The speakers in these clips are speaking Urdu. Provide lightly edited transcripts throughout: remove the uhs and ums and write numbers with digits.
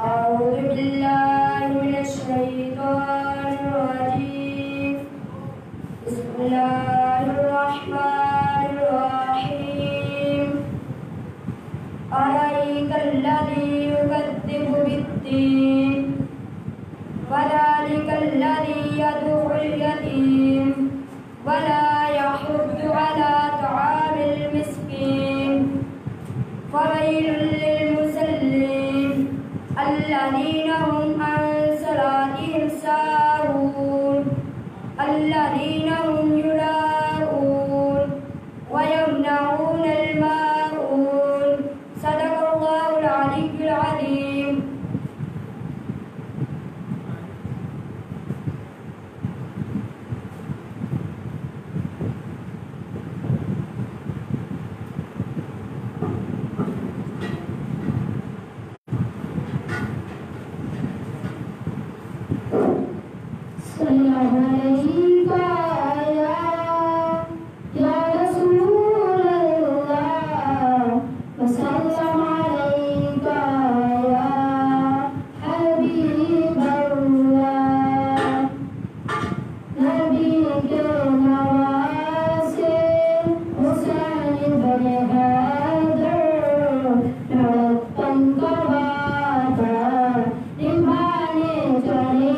أعوذ بالله من الشيطان الرجيم بسم الله الرحمن الرحيم أرأيت الذي يكذب بالدين فذلك الذي يدعو اليتيم ولا يحض على طعام المسكين فويل للمصلين الذين هم عن صلاتهم ساهون الذين هم يراءون ويمنعون الماعون صدق الله العلي العظيم. Sallallahu alaihi ya Rasulullah wa sallam alaika ya Habiballah. Nabi ke nawase Husain bin Haidar narattan kabata nimhane chale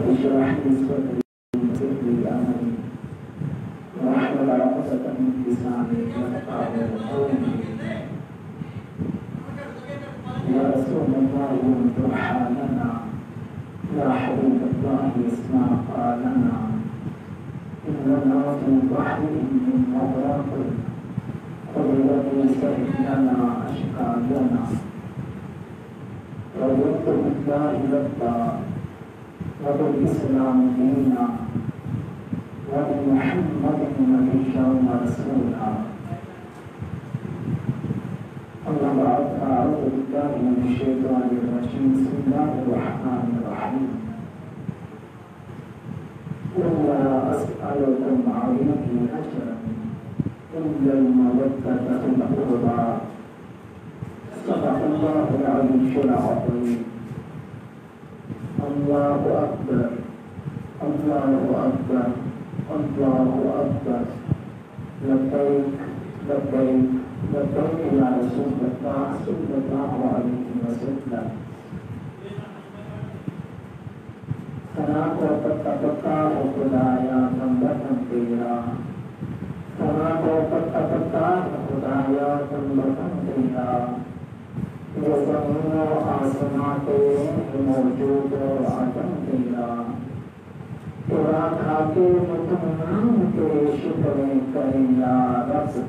اشرح لي صدري ويسر لي امري واحلل عقدة من لساني يفقهوا قولي. يا رسول الله انظر حالنا يا حبيب الله اسمع قالنا إننا في بحر من مغرق قل الذي سهل لنا أشكالنا رضيت بالله ربا وبالإسلام دينا وبمحمد نبيا ورسولا أما بعد أعوذ بالله من الشيطان الرجيم بسم الله الرحمن الرحيم ولا أسألكم عليه أجرا إلا المودة في القربى صدق الله العلي العظيم الله أكبر الله أكبر الله أكبر لبيك لبيك لبيك يا رسول الله صلى الله عليه وسلم ثنا کو پتا پتا ہو خدایا بندہ تیرا ثنا کو پتا پتا ہو خدایا بندہ تیرا یہ زمین و آسمان تیرے موجود و عدم تیرا تیرا کھا کے مطمئن تیرے شکریں کریں یا رب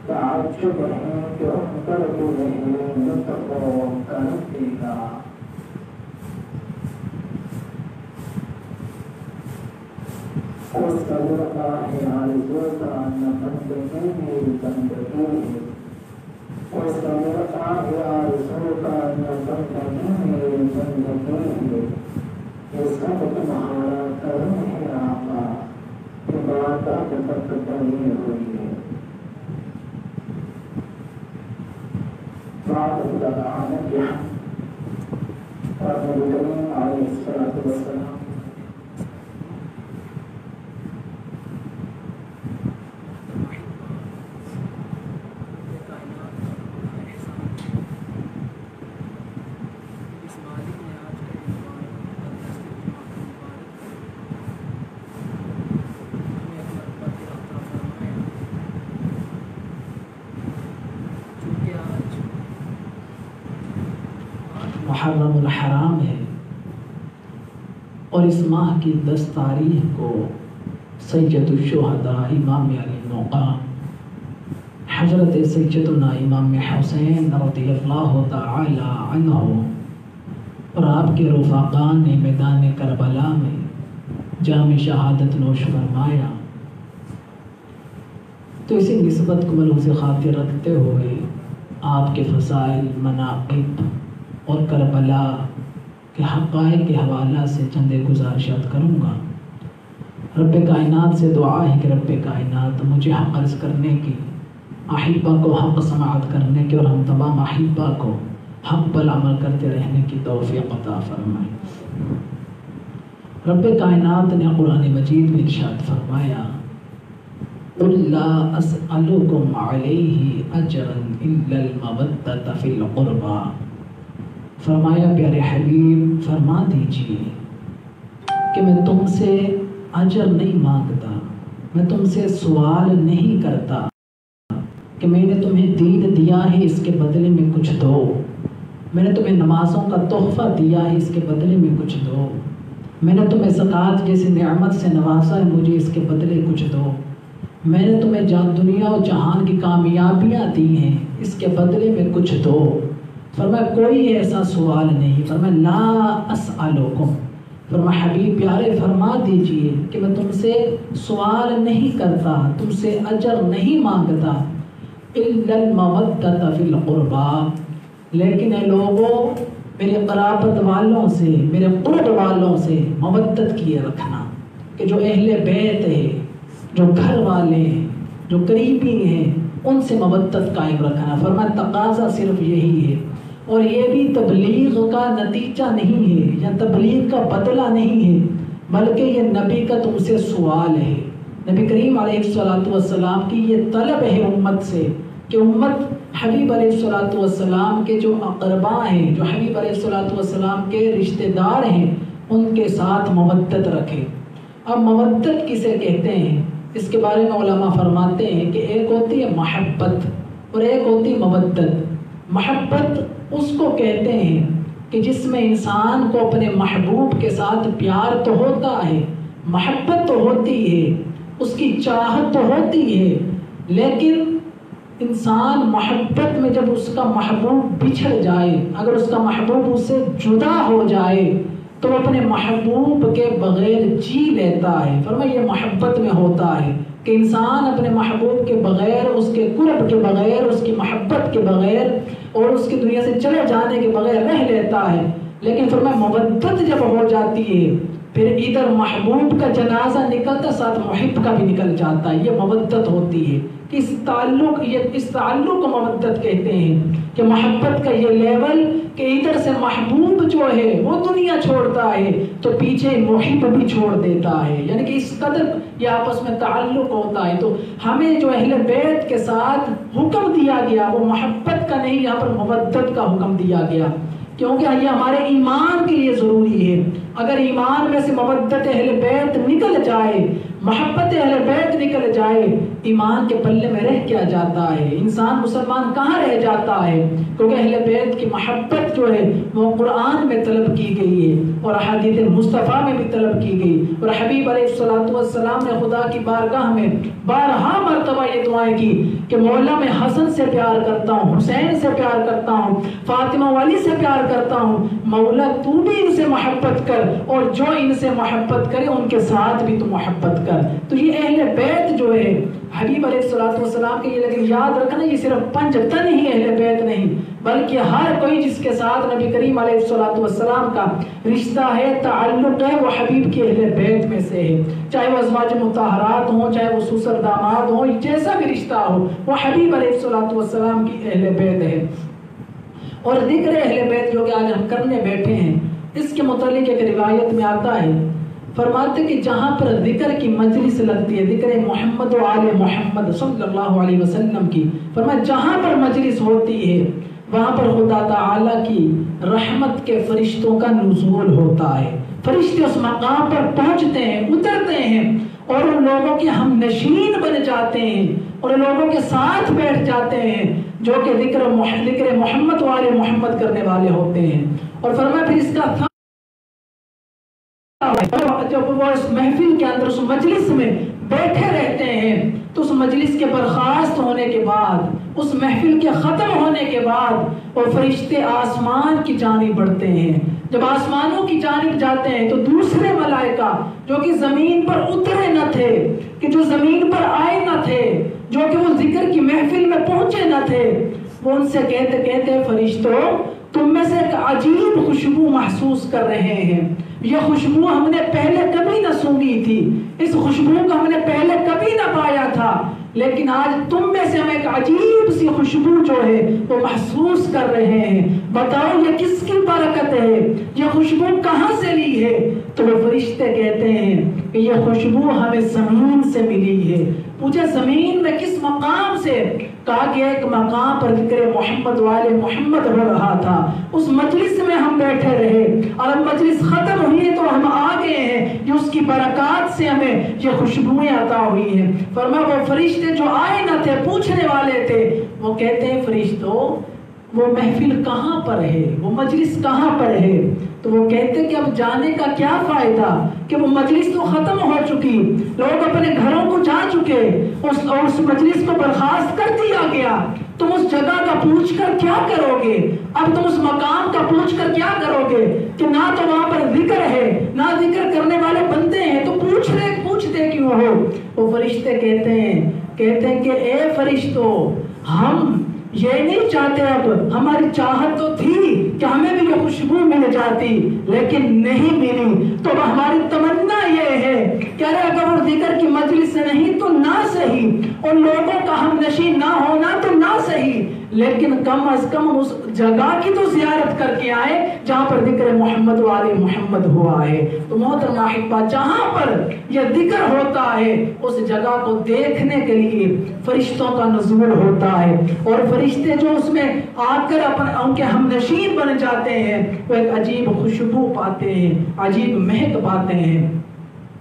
تعجب ہے کہ ہم کر کے نہیں لطف و کرم تیرا اس کا لڑکا ہے آرزو کا نہ بندگی میری بندگی ہے اس کا لڑکا ہے آرزو کا نہ بندگی میری بندگی ہے یہ سب تمہارا کرم ہے آقا عبادت تک بنی ہوئی ہے بعد خدا تعالی کے اور نبی کریم علیہ الصلوۃ والسلام محرم الحرام ہے اور اس ماہ کی 10 تاریخ کو سید الشہداء امام علی مقام حضرت سیدنا امام حسین رضی اللہ تعالی عنہ اور آپ کے رفقاء نے میدان کربلا میں جام شہادت نوش فرمایا، تو اسی نسبت کو ملحوظ خاطر رکھتے ہوئے آپ کے فضائل، مناقب اور کربلا کے حقائق کے حوالہ سے چند گزارشات کروں گا۔ رب کائنات سے دعا ہے کہ رب کائنات مجھے حق عرض کرنے کی، احبہ کو حق سماعت کرنے کی اور ہم تمام احبہ کو حق پر عمل کرتے رہنے کی توفیق عطا فرمائے۔ رب کائنات نے قرآن مجید میں ارشاد فرمایا قُلْ لَا أَسْأَلُكُمْ عَلَيْهِ أَجْرًا إِلَّا الْمَوَدَّةَ فِي الْقُرْبَى، فرمایا پیارے حبیب فرما دیجئے کہ میں تم سے اجر نہیں مانگتا، میں تم سے سوال نہیں کرتا کہ میں نے تمہیں دین دیا ہے اس کے بدلے میں کچھ دو، میں نے تمہیں نمازوں کا تحفہ دیا ہے اس کے بدلے میں کچھ دو، میں نے تمہیں زکوٰۃ جیسی نعمت سے نوازا ہے مجھے اس کے بدلے کچھ دو، میں نے تمہیں دنیا و جہان کی کامیابیاں دی ہیں اس کے بدلے میں کچھ دو۔ فرمایا کوئی ایسا سوال نہیں، فرمایا لا اسألکم، فرمایا حبیب پیارے فرما دیجئے کہ میں تم سے سوال نہیں کرتا، تم سے اجر نہیں مانگتا، الا المودۃ فی القربى، لیکن اے لوگوں میرے قرابت والوں سے، میرے قرب والوں سے مودت کیے رکھنا، کہ جو اہل بیت ہے، جو گھر والے ہیں، جو قریبی ہیں، ان سے مودت قائم رکھنا۔ فرمایا تقاضا صرف یہی ہے، اور یہ بھی تبلیغ کا نتیجہ نہیں ہے یا تبلیغ کا بدلہ نہیں ہے، بلکہ یہ نبی کا تم سے سوال ہے۔ نبی کریم علیہ الصلوۃ والسلام کی یہ طلب ہے امت سے کہ امت حبیب علیہ الصلوۃ والسلام کے جو اقربا ہیں، جو حبیب علیہ الصلوۃ والسلام کے رشتہ دار ہیں، ان کے ساتھ مودت رکھے۔ اب مودت کسے کہتے ہیں اس کے بارے میں علماء فرماتے ہیں کہ ایک ہوتی ہے محبت اور ایک ہوتی ہے مودت۔ محبت اس کو کہتے ہیں کہ جس میں انسان کو اپنے محبوب کے ساتھ پیار تو ہوتا ہے، محبت تو ہوتی ہے، اس کی چاہت تو ہوتی ہے، لیکن انسان محبت میں جب اس کا محبوب بچھڑ جائے، اگر اس کا محبوب اس سے جدا ہو جائے تو وہ اپنے محبوب کے بغیر جی لیتا ہے۔ فرمایا یہ محبت میں ہوتا ہے کہ انسان اپنے محبوب کے بغیر، اس کے قرب کے بغیر، اس کی محبت کے بغیر اور اس کی دنیا سے چلے جانے کے بغیر رہ لیتا ہے، لیکن فرمایا محبت جب ہو جاتی ہے پھر ادھر محبوب کا جنازہ نکلتا ساتھ محب کا بھی نکل جاتا ہے۔ یہ محبت ہوتی ہے کہ اس تعلق کو محبت کہتے ہیں کہ محبت کا یہ لیول کہ ادھر سے محبوب جو ہے وہ دنیا چھوڑتا ہے تو پیچھے محب بھی چھوڑ دیتا ہے، یعنی کہ اس قدر یہ آپس میں تعلق ہوتا ہے۔ تو ہمیں جو اہل بیت کے ساتھ حکم دیا گیا وہ محبت کا نہیں، یہاں پر محبت کا حکم دیا گیا، کیونکہ یہ ہمارے ایمان کے لیے ضروری ہے۔ اگر ایمان میں سے محبت اہل بیت نکل جائے، محبت اہل بیت نکل جائے، ایمان کے پلے میں رہ کیا جاتا ہے؟ انسان مسلمان کہاں رہ جاتا ہے؟ کیونکہ اہل بیت کی محبت جو ہے وہ قرآن میں طلب کی گئی ہے اور احادیث مصطفیٰ میں بھی طلب کی گئی، اور حبیب علیہ السلام نے خدا کی بارگاہ میں بارہا مرتبہ یہ دعائیں کی کہ مولا میں حسن سے پیار کرتا ہوں، حسین سے پیار کرتا ہوں، فاطمہ والی سے پیار کرتا ہوں، مولا تو بھی ان سے محبت کر اور جو ان سے محبت کرے ان کے ساتھ بھی تو محبت کر۔ تو یہ اہل بیت جو ہے حبیب علیہ السلام کے، یہ لیکن یاد رکھنا یہ صرف 5 تن ہی اہل بیت نہیں بلکہ ہر کوئی جس کے ساتھ نبی کریم علیہ السلام کا رشتہ ہے، تعلق ہے، وہ حبیب کے اہل بیت میں سے ہے، چاہے وہ ازواج مطہرات ہوں، چاہے وہ سسر داماد ہوں، جیسا بھی رشتہ ہو وہ حبیب علیہ السلام کی اہل بیت ہے۔ اور ذکر اہل بیت جو کہ آج ہم کرنے بیٹھے ہیں، اس کے متعلق ایک روایت میں آتا ہے، فرماتے کہ جہاں پر ذکر کی مجلس لگتی ہے، ذکر محمد و آل محمد صلی اللہ علیہ وسلم کی، فرمایا جہاں پر مجلس ہوتی ہے وہاں پر خدا تعالیٰ کی رحمت کے فرشتوں کا نزول ہوتا ہے، فرشتے اس مقام پر پہنچتے ہیں، اترتے ہیں اور ان لوگوں کے ہم نشین بن جاتے ہیں اور ان لوگوں کے ساتھ بیٹھ جاتے ہیں جو کہ ذکر محمد و آل محمد کرنے والے ہوتے ہیں۔ اور فرمایا پھر اس کا جب وہ اس محفل کے اندر اس مجلس میں بیٹھے رہتے ہیں تو اس مجلس کے برخاست ہونے کے بعد، اس محفل کے ختم ہونے کے بعد وہ فرشتے آسمان کی جانب بڑھتے ہیں۔ جب آسمانوں کی جانب جاتے ہیں تو دوسرے ملائکہ جو کہ زمین پر اترے نہ تھے، کہ جو زمین پر آئے نہ تھے، جو کہ وہ ذکر کی محفل میں پہنچے نہ تھے، وہ ان سے کہتے فرشتوں تم میں سے ایک عجیب خوشبو محسوس کر رہے ہیں، یہ خوشبو ہم نے پہلے کبھی نہ سونگی تھی، اس خوشبو کو ہم نے پہلے کبھی نہ پایا تھا، لیکن آج تم میں سے ہم ایک عجیب سی خوشبو جو ہے وہ محسوس کر رہے ہیں، بتاؤ یہ کس کی برکت ہے، یہ خوشبو کہاں سے لی ہے؟ تو وہ فرشتے کہتے ہیں کہ یہ خوشبو ہمیں زمین سے ملی ہے۔ پوچھا زمین میں کس مقام سے؟ کہا کہ ایک مقام پر ذکر محمد والے محمد ہو رہا تھا، اس مجلس میں ہم بیٹھے رہے اور اب مجلس ختم ہوئی تو ہم آ گئے ہیں، یہ اس کی برکات سے ہمیں یہ خوشبوئیں عطا ہوئی ہیں۔ فرمایا وہ فرشتے جو آئے نہ تھے، پوچھنے والے تھے، وہ کہتے ہیں فرشتوں وہ محفل کہاں پر ہے، وہ مجلس کہاں پر ہے؟ تو وہ کہتے کہ اب جانے کا کیا فائدہ کہ وہ مجلس تو ختم ہو چکی، لوگ اپنے گھروں کو جا چکے، اس مجلس کو برخاست کر دیا گیا، تم اس جگہ کا پوچھ کر کیا کرو گے؟ اب تم اس مقام کا پوچھ کر کیا کرو گے کہ نہ تو وہاں پر ذکر ہے نہ ذکر کرنے والے بندے ہیں، تو پوچھتے کیوں ہو؟ وہ فرشتے کہتے ہیں کہ اے فرشتوں ہم یہ نہیں چاہتے، اب ہماری چاہت تو تھی کہ ہمیں بھی یہ خوشبو مل جاتی لیکن نہیں ملی، تو اب ہماری تمنا یہ ہے کہ اگر وہ ذکر کی مجلس سے نہیں تو نہ صحیح، اور لوگوں کا ہم نشین نہ ہونا تو نہ صحیح، لیکن کم از کم اس جگہ کی تو زیارت کر کے آئے جہاں پر ذکر محمد و آل محمد ہوا ہے۔ تو محترم احبہ جہاں پر یہ ذکر ہوتا ہے اس جگہ کو دیکھنے کے لیے فرشتوں کا نزول ہوتا ہے، اور فرشتے جو اس میں آ کر ان کے ہم نشین بن جاتے ہیں وہ ایک عجیب خوشبو پاتے ہیں، عجیب مہک پاتے ہیں۔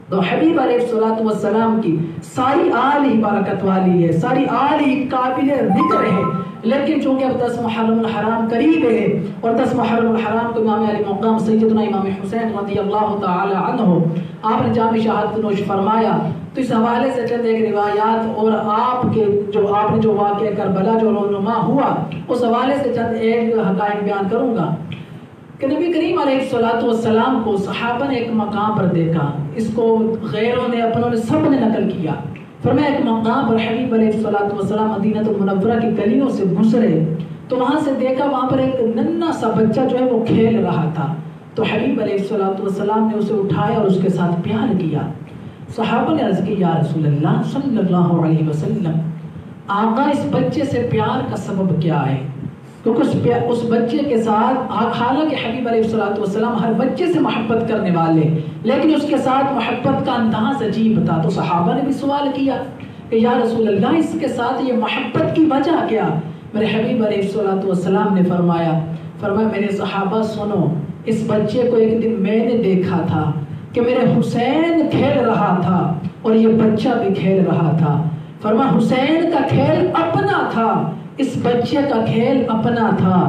تو حبیب علیہ الصلوۃ والسلام کی ساری آل ہی برکت والی ہے، ساری آل ہی قابل ذکر ہے، لیکن چونکہ اب 10 محرم الحرام قریب ہے اور 10 محرم الحرام کو امام علی مقام سیدنا امام حسین رضی اللہ تعالی عنہ آپ نے جام شہادت نوش فرمایا، تو اس حوالے سے چند ایک روایات اور آپ نے جو واقعہ کربلا جو رونما ہوا اس حوالے سے چند ایک حقائق بیان کروں گا کہ نبی کریم علیہ الصلوۃ والسلام کو صحابہ نے ایک مقام پر دیکھا، اس کو غیروں نے اپنوں نے سب نے نقل کیا، فرمایا ایک مقام پر حبیب علیہ الصلوۃ والسلام مدینہ المنورہ کی گلیوں سے گزرے تو وہاں سے دیکھا وہاں پر ایک ننھا سا بچہ جو ہے وہ کھیل رہا تھا، تو حبیب علیہ الصلوۃ والسلام نے اسے اٹھایا اور اس کے ساتھ پیار کیا۔ صحابہ نے عرض کی یا رسول اللہ صلی اللہ علیہ وسلم آقا اس بچے سے پیار کا سبب کیا ہے؟ کیونکہ اس بچے کے ساتھ حالانکہ حبیب علیہ الصلوۃ والسلام ہر بچے سے محبت کرنے والے، لیکن اس کے ساتھ محبت کا انداز عجیب تھا، تو صحابہ نے بھی سوال کیا کہ یا رسول اللہ اس کے ساتھ یہ محبت کی وجہ کیا؟ میرے حبیب علیہ الصلوۃ والسلام نے فرمایا میرے صحابہ سنو، اس بچے کو ایک دن میں نے دیکھا تھا کہ میرے حسین کھیل رہا تھا اور یہ بچہ بھی کھیل رہا تھا، فرمایا حسین کا کھیل اپنا تھا، اس بچے کا کھیل اپنا تھا،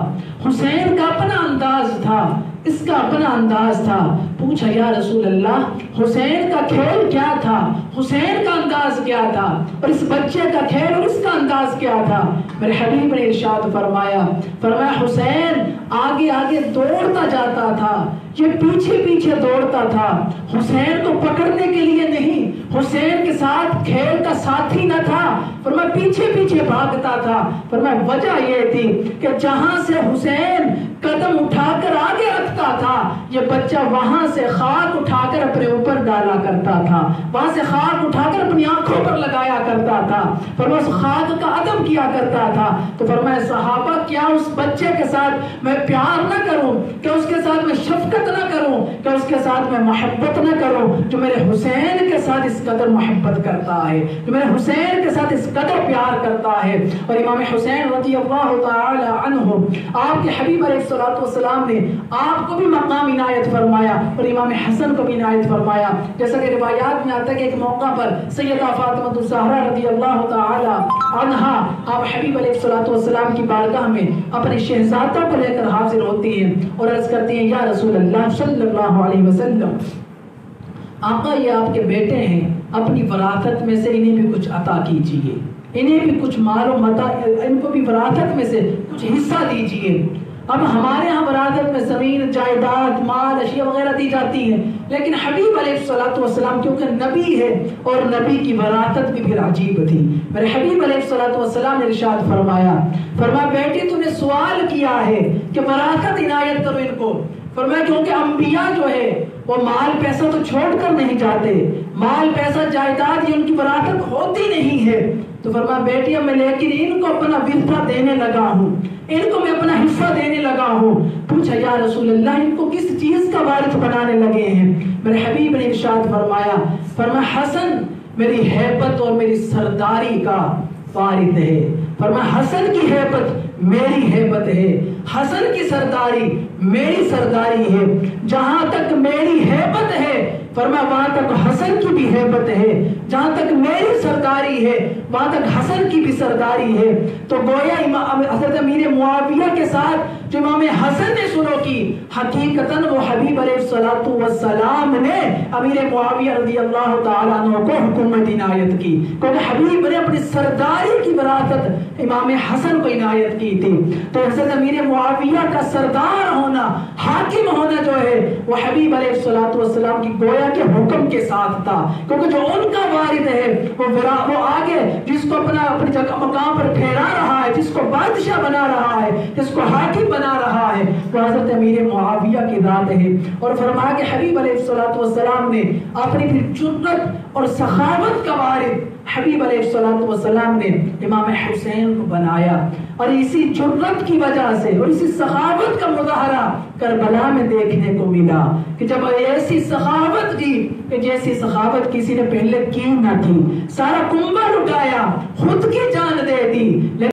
حسین کا اپنا انداز تھا، اس کا اپنا انداز تھا۔ پوچھا یا رسول اللہ حسین کا کھیل کیا تھا، حسین کا انداز کیا تھا، اور اس بچے کا کھیل اور اس کا انداز کیا تھا؟ میرے حبیب نے ارشاد فرمایا حسین آگے آگے دوڑتا جاتا تھا، یہ پیچھے پیچھے دوڑتا تھا، حسین کو پکڑنے کے لیے نہیں، حسین کے ساتھ کھیل کا ساتھی نہ تھا، فرمایا پیچھے پیچھے بھاگتا تھا۔ فرمایا وجہ یہ تھی کہ جہاں سے حسین قدم اٹھا کر آگے رکھتا تھا یہ بچہ وہاں سے خاک اٹھا کر اپنے اوپر ڈالا کرتا تھا، وہاں سے خاک اٹھا کر اپنی آنکھوں پر لگایا کرتا تھا، فرمایا اس خاک کا ادب کیا کرتا تھا۔ تو فرمایا صحابہ کیا اس بچے کے ساتھ میں پیار نہ کروں، کہ اس کے ساتھ میں شفقت نہ کروں، کہ اس کے ساتھ میں محبت نہ کروں جو میرے حسین کے ساتھ اس قدر محبت کرتا ہے، جو میرے حسین کے ساتھ اس قدر پیار کرتا ہے۔ اور امام حسین رضی اللہ تعالی عنہ آپ کے حبیب علیہ الصلوۃ والسلام نے آپ کو بھی مقام عنایت فرمایا اور امام حسن کو بھی عنایت فرمایا، جیسا کہ روایات میں آتا ہے کہ ایک موقع پر سیدہ فاطمہ الزہرا رضی اللہ تعالی عنہا آپ حبیب علیہ الصلوۃ والسلام کی بارگاہ میں اپنے شہزادہ کو لے کر حاضر ہوتی ہیں اور عرض کرتی ہیں یا رسول اللہ صلی اللہ علیہ وسلم آقا یہ آپ کے بیٹے ہیں، اپنی وراثت میں سے انہیں بھی کچھ عطا کیجیے، انہیں بھی کچھ مال و متاع، ان کو بھی وراثت میں سے کچھ حصہ دیجیے۔ اب ہمارے ہاں وراثت میں زمین جائیداد مال اشیاء وغیرہ دی جاتی ہیں، لیکن حبیب علیہ الصلوۃ والسلام کیونکہ نبی ہے اور نبی کی وراثت بھی پھر عجیب تھی۔ میرے حبیب علیہ الصلوۃ والسلام نے ارشاد فرمایا بیٹی تم نے سوال کیا ہے کہ وراثت عنایت کرو ان کو، فرمایا کیونکہ انبیاء جو ہے وہ مال پیسہ تو چھوڑ کر نہیں جاتے، مال پیسہ جائیداد یہ ان کی وراثت ہوتی نہیں ہے، تو فرمایا بیٹی اب میں لیکن ان کو اپنا ورثہ دینے لگا ہوں، ان کو میں اپنا حصہ دینے لگا ہوں۔ پوچھا یا رسول اللہ ان کو کس چیز کا وارث بنانے لگے ہیں؟ میرے حبیب نے ارشاد فرمایا حسن میری ہیبت اور میری سرداری کا وارث ہے، فرمایا حسن کی ہیبت میری ہیبت ہے، حسن کی سرداری میری سرداری ہے، جہاں تک میری ہیبت ہے فرمایا وہاں تک حسن کی بھی ہیبت ہے، جہاں تک میری سرداری ہے وہاں تک حسن کی بھی سرداری ہے۔ تو گویا حضرت امیر معاویہ کے ساتھ جو امام حسن نے سلوک کی حقیقتاً وہ حبیب علیہ الصلوۃ والسلام نے امیر معاویہ رضی اللہ تعالیٰ عنہ کو حکومت عنایت کی، کیونکہ حبیب نے اپنی سرداری کی وراثت امام حسن کو عنایت کی تھی۔ تو حضرت امیر معاویہ کا سردار ہونا حاکم ہونا جو ہے وہ حبیب علیہ الصلوۃ والسلام کی گویا کے حکم کے ساتھ تھا، کیونکہ جو ان کا وارث ہے وہ آگے جس کو اپنی جگہ مقام پر ٹھہرا رہا ہے، جس کو بادشاہ بنا رہا ہے، جس کو حاکم بنا رہا ہے وہ حضرت امیر معاویہ کی ذات ہے۔ اور فرمایا کہ حبیب علیہ الصلوۃ والسلام نے اپنی پھر جرأت اور سخاوت کا وارث حبیب علیہ الصلوۃ والسلام نے امام حسین کو بنایا، اور اسی جرأت کی وجہ سے اور اسی سخاوت کا مظاہرہ کربلا میں دیکھنے کو ملا کہ جب ایسی سخاوت کی کہ جیسی سخاوت کسی نے پہلے کی نہ تھی، سارا کنبہ لٹایا، خود کی جان دے دی،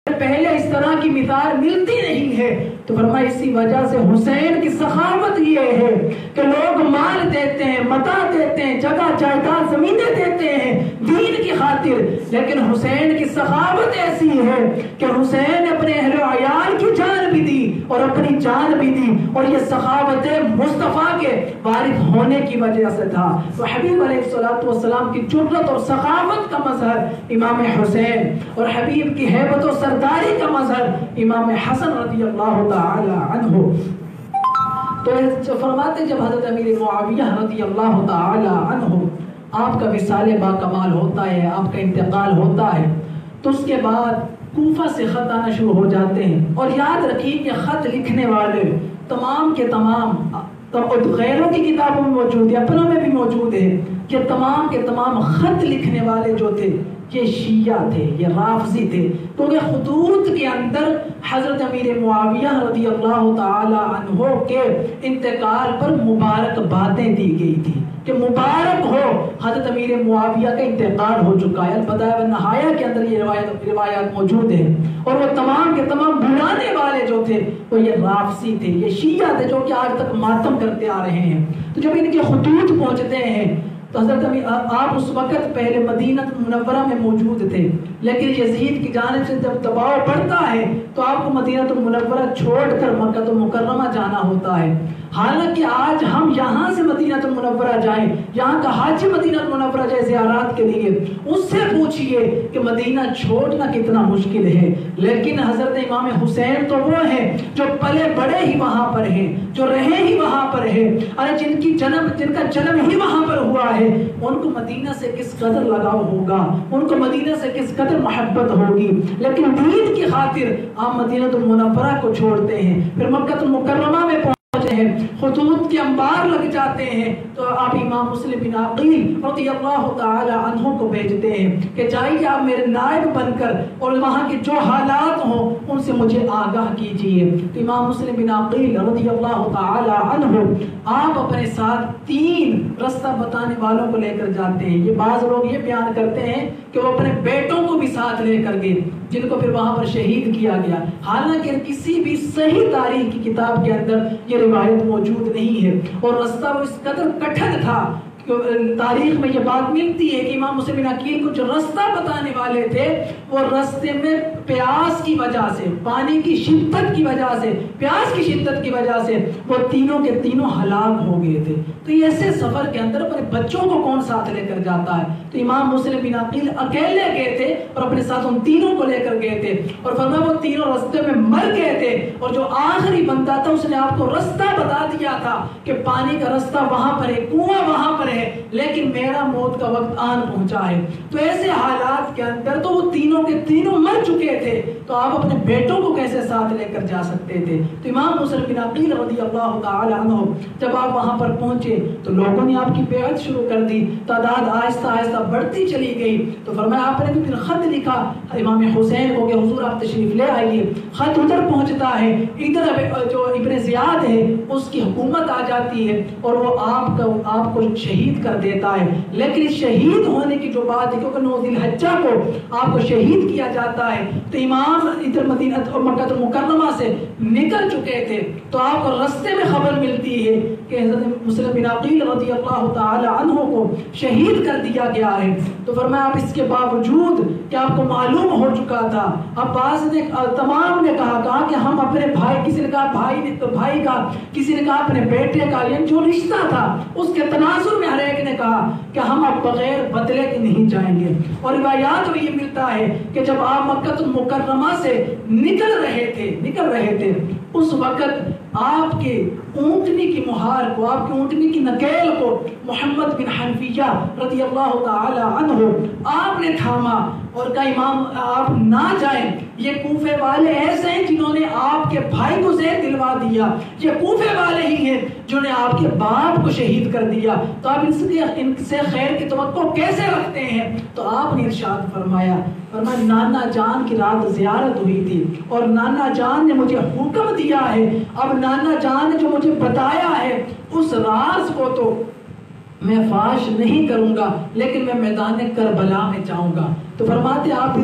پہلے اس طرح کی مثال ملتی نہیں ہے۔ تو فرمایا اسی وجہ سے حسین کی سخاوت یہ ہے کہ لوگ مال دیتے ہیں، متاع دیتے ہیں، جگہ جائیداد زمینیں دیتے ہیں دین کی خاطر، لیکن حسین کی سخاوت ایسی ہے کہ حسین اپنے اہل و عیال کی جان بھی دی اور اپنی جان بھی دی، اور یہ سخاوت مصطفیٰ کے وارث ہونے کی وجہ سے تھا۔ تو حبیب علیہ الصلوۃ والسلام کی جرأت اور سخاوت کا مظہر امام حسین، اور حبیب کی ہیبت و سرداری کا مظہر امام حسن رضی اللہ تعالی عنہ۔ تو فرماتے جب حضرت امیر معاویہ رضی اللہ تعالی عنہ آپ کا وصال با کمال ہوتا ہے، آپ کا انتقال ہوتا ہے، تو اس کے بعد کوفہ سے خط آنا شروع ہو جاتے ہیں، اور یاد رکھیے کہ خط لکھنے والے تمام کے تمام غیروں کی کتابوں میں موجود ہے، اپنوں میں بھی موجود ہے، کہ تمام کے تمام خط لکھنے والے جو تھے یہ شیعہ تھے، یہ رافضی تھے، کیونکہ خطوط کے اندر حضرت امیر معاویہ رضی اللہ تعالی عنہ کے انتقال پر مبارک باتیں دی گئی تھی کہ مبارک ہو حضرت امیر معاویہ کا انتقال ہو چکا ہے۔ البدایہ والنہایہ کے اندر یہ روایات موجود ہیں، اور وہ تمام کے تمام بلانے والے جو تھے وہ یہ رافضی تھے، یہ شیعہ تھے، جو کہ آج تک ماتم کرتے آ رہے ہیں۔ تو جب ان کے خطوط پہنچتے ہیں تو حضرت آپ اس وقت پہلے مدینہ منورہ میں موجود تھے، لیکن یزید کی جانب سے جب دباؤ بڑھتا ہے تو آپ کو مدینہ منورہ چھوڑ کر مکہ مکرمہ جانا ہوتا ہے۔ حالانکہ آج ہم یہاں سے مدینہ منورہ جائیں، یہاں کا حاجی مدینہ منورہ جائے زیارات کے لیے، اس سے پوچھئے کہ مدینہ چھوڑنا کتنا مشکل ہے، لیکن حضرت امام حسین تو وہ ہیں جو پلے بڑے ہی وہاں پر ہیں، جو رہے ہی وہاں پر ہیں، اور جن کا جنم ہی وہاں پر ہوا ہے، ان کو مدینہ سے کس قدر لگاؤ ہوگا، ان کو مدینہ سے کس قدر محبت ہوگی، لیکن دین کی خاطر آپ مدینہ منورہ کو چھوڑتے ہیں، پھر مکہ مکرمہ میں ہیں، خطوط کے انبار لگ جاتے ہیں، تو آپ امام مسلم بن عقیل رضی اللہ تعالی عنہ کو بھیجتے ہیں کہ جائیے آپ میرے نائب بن کر اور وہاں کے جو حالات ہوں ان سے مجھے آگاہ کیجئے۔ تو امام مسلم بن عقیل رضی اللہ تعالی عنہ آپ اپنے ساتھ 3 رستہ بتانے والوں کو لے کر جاتے ہیں۔ یہ بعض لوگ یہ بیان کرتے ہیں کہ وہ اپنے بیٹوں کو بھی ساتھ لے کر گئے، جن کو پھر وہاں پر شہید کیا گیا، حالانکہ کسی بھی صحیح تاریخ کی کتاب کے اندر یہ روایت موجود نہیں ہے، اور رستہ وہ اس قدر کٹھن تھا تاریخ میں یہ بات ملتی ہے کہ امام مسلم بن عقیل کو جو رستہ بتانے والے تھے وہ رستے میں پیاس کی وجہ سے، پانی کی شدت کی وجہ سے، پیاس کی شدت کی وجہ سے وہ تینوں کے تینوں ہلاک ہو گئے تھے۔ تو یہ ایسے سفر کے اندر اپنے بچوں کو کون ساتھ لے کر جاتا ہے؟ تو امام مسلم بن عقیل اکیلے گئے تھے اور اپنے ساتھ ان تینوں کو لے کر گئے تھے، اور فرمایا وہ تینوں رستے میں مر گئے تھے، اور جو آخری بندہ تھا اس نے آپ کو رستہ بتا دیا تھا کہ پانی کا رستہ وہاں پر ہے، کنواں وہاں پر ہے، لیکن میرا موت کا وقت آن پہنچا ہے۔ تو ایسے حالات کے اندر تو وہ تینوں کے تینوں مر چکے تھے، تو آپ اپنے بیٹوں کو کیسے ساتھ لے کر جا سکتے تھے؟ تو امام مسلم بن عقیل رضی اللہ تعالی عنہ جب آپ وہاں پر پہنچے تو لوگوں نے آپ کی بیعت شروع کر دی، تعداد آہستہ آہستہ بڑھتی چلی گئی۔ تو فرمایا آپ نے بھی خط لکھا امام حسین کو کہ حضور آپ تشریف لے آئیے۔ خط ادھر پہنچتا ہے، ادھر جو ابن زیاد ہے اس کی حکومت آ جاتی ہے اور وہ آپ کو شہید کر دیتا ہے، لیکن اس شہید ہونے کی جو بات ہے کیونکہ 9 ذی الحجہ کو آپ کو شہید کیا جاتا ہے، تو امام ادھر مدینہ اور مکہ مکرمہ سے نکل چکے تھے، تو آپ کو رستے میں خبر ملتی ہے کہ حضرت مسلم بن عقیل رضی اللہ تعالی عنہ کو شہید کر دیا گیا ہے۔ تو فرمایا آپ اس کے باوجود کہ آپ کو معلوم ہو چکا تھا، عباس نے تمام نے کہا کہ ہم اپنے بھائی، کسی نے کہا بھائی کا، کسی نے کہا اپنے بیٹے کا، یعنی جو رشتہ تھا اس کے تناظر میں ہر ایک نے کہا کہ ہم اب بغیر بدلے کے نہیں جائیں گے۔ اور روایات میں یہ ملتا ہے کہ جب آپ مکہ مکرمہ سے نکل رہے تھے اس وقت آپ کے اونٹنی کی مہار کو، آپ کے اونٹنی کی نکیل کو محمد بن حنفیہ رضی اللہ تعالی عنہ آپ نے تھاما اور کہا امام آپ نہ جائیں، یہ کوفے والے ایسے ہیں جنہوں نے آپ کے بھائی کو زیر دلوا دیا، یہ کوفے والے ہی ہیں جنہوں نے آپ کے باپ کو شہید کر دیا، تو آپ ان سے خیر کی توقع کیسے رکھتے ہیں؟ تو آپ نے ارشاد فرمایا نانا جان کی رات زیارت ہوئی تھی اور نانا جان نے مجھے حکم دیا ہے، اب نانا جان نے جو مجھے بتایا ہے اس راز کو تو میں فاش نہیں کروں گا، لیکن میں میدان کربلا میں جاؤں گا۔ تو فرماتے آپ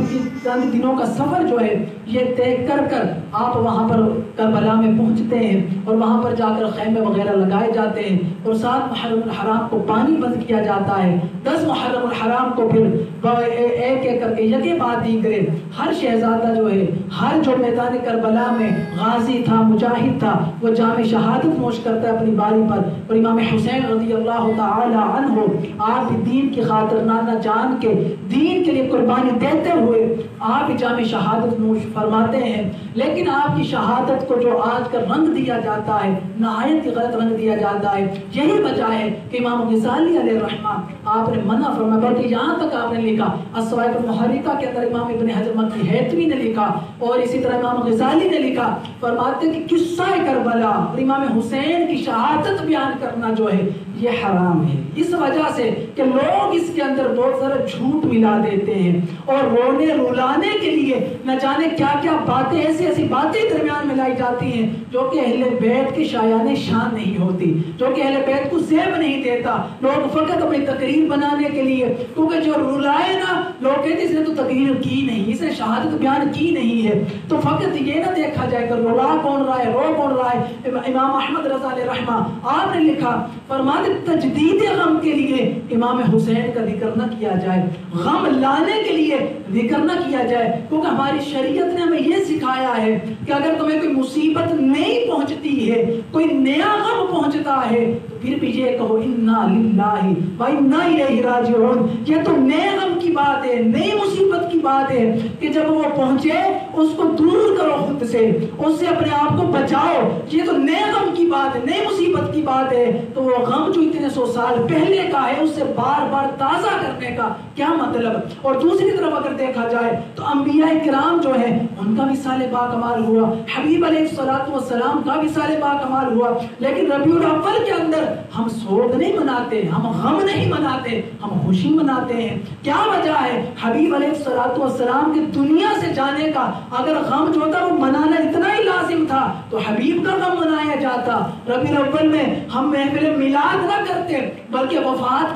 چند دنوں کا سفر جو ہے یہ طے کر کر آپ وہاں پر کربلا میں پہنچتے ہیں اور وہاں پر جا کر خیمے وغیرہ لگائے جاتے ہیں اور 7 محرم الحرام کو پانی بند کیا جاتا ہے. 10 محرم الحرام کو پھر ایک ایک کر کے یکے بعد دیگرے ہر شہزادہ جو ہے، ہر جو میدان کربلا میں غازی تھا، مجاہد تھا، وہ جام شہادت نوش کرتا ہے اپنی باری پر. اور امام حسین رضی اللہ تعالی عنہ آپ دین کی خاطر نانا جان کے دین کے لیے قربانی دیتے ہوئے آپ جام شہادت نوش فرماتے ہیں. لیکن آپ کی شہادت کو جو آج کل رنگ دیا جاتا ہے، نہایت غلط رنگ دیا جاتا ہے. یہی وجہ ہے کہ امام غزالی علیہ الرحمہ آپ نے منع فرمایا. بلکہ یہاں تک آپ نے لکھا الصواعق المحرقہ کے اندر امام ابن حجر مکی حیثمی نے لکھا اور اسی طرح امام غزالی نے لکھا، فرماتے ہیں کہ قصہ کربلا اور امام حسین کی شہادت بیان کرنا جو ہے یہ حرام ہے، اس وجہ سے کہ لوگ اس کے اندر بہت سارا جھوٹ ملا دیتے ہیں اور رونے رلانے کے لیے نہ جانے کیا کیا باتیں، ایسی ایسی باتیں درمیان ملائی جاتی ہیں جو کہ اہل بیت کی شایان شان نہیں ہوتی، جو کہ اہل بیت کو زیب نہیں دیتا. لوگ فقط اپنی تقریر بنانے کے لیے، کیونکہ جو رلائے نا لوگ کہتے ہیں اس نے تو تقریر کی نہیں، اس نے شہادت بیان کی نہیں ہے، تو فقط یہ نہ دیکھا جائے کہ رلا کون رہا ہے، رو کون رہا ہے. امام احمد رضا علیہ رحمہ آپ نے لکھا، فرماتے تجدید غم کے لیے امام حسین کا ذکر نہ کیا جائے، غم لانے کے لیے ذکر نہ کیا جائے، کیونکہ ہماری شریعت نے ہمیں یہ سکھایا ہے کہ اگر تمہیں کوئی مصیبت نہیں پہنچتی ہے، کوئی نیا غم پہنچتا ہے تو پھر بھی یہ کہو انا للہ و انا الیہ راجعون. یہ تو نئے غم کی بات ہے، نئی مصیبت کی بات ہے کہ جب وہ پہنچے اس کو دور کرو خود سے، اس سے اپنے آپ کو بچاؤ. یہ تو نئے غم کی بات ہے، نئی مصیبت کی بات ہے. تو وہ غم جو اتنے 100 سال پہلے کا ہے اس سے بار بار تازہ کرنے کا کیا مطلب. اور دوسری طرف اگر دیکھا جائے تو انبیاء کرام جو ہیں ان کا وصال باکمال ہوا، حبیب علیہ الصلوۃ والسلام کا وصال باکمال ہوا. لیکن ربیع الاول کے اندر ہم سوگ نہیں مناتے، ہم غم نہیں مناتے، ہم خوشی مناتے ہیں. کیا وجہ ہے؟ حبیب علیہ الصلوۃ والسلام کے دنیا سے جانے کا اگر غم جو تھا وہ منانا اتنا ہی لازم تھا تو حبیب کا غم منایا جاتا. ربیع الاول میں ہم محفل میلاد نہ کرتے بلکہ وفات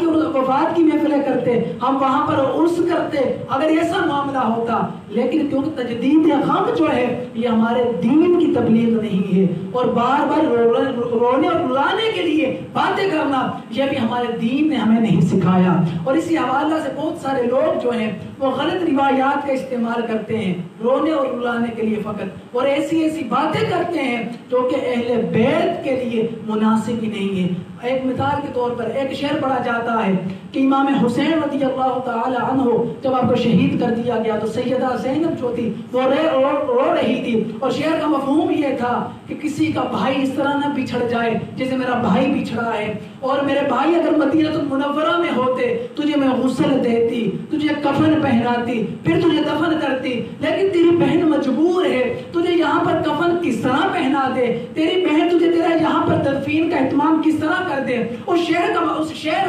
کی محفلیں کرتے، ہم وہاں پر عرس کرتے اگر ایسا معاملہ ہوتا. لیکن کیونکہ تجدید غم جو ہے یہ ہمارے دین کی تبلیغ نہیں ہے اور بار بار رونے اور رلانے کے لیے باتیں کرنا یہ بھی ہمارے دین نے ہمیں نہیں سکھایا. اور اسی حوالہ سے بہت سارے لوگ جو ہیں وہ غلط روایات کا استعمال کرتے ہیں رونے اور رلانے کے لیے فقط، اور ایسی ایسی باتیں کرتے ہیں جو کہ اہل بیت کے لیے مناسب ہی نہیں ہے. ایک مثال کے طور پر ایک شعر پڑھا جاتا ہے کہ امام حسین رضی اللہ تعالی عنہ جب آپ کو شہید کر دیا گیا تو سیدہ زینب جو تھی وہ رو رہی تھی، اور شعر کا مفہوم یہ تھا کہ کسی کا بھائی اس طرح نہ بچھڑ جائے جیسے میرا بھائی بچھڑا ہے، اور میرے بھائی اگر مدینہ المنورہ میں ہوتے تجھے میں غسل دیتی، تجھے کفن پہناتی، پھر تجھے دفن کرتی، لیکن تیری بہن مجبور ہے، تجھے یہاں پر کفن کس طرح پہنا دے، تیری بہن تجھے تیرا یہاں پر تدفین کا اہتمام کس طرح کر دے. اس شعر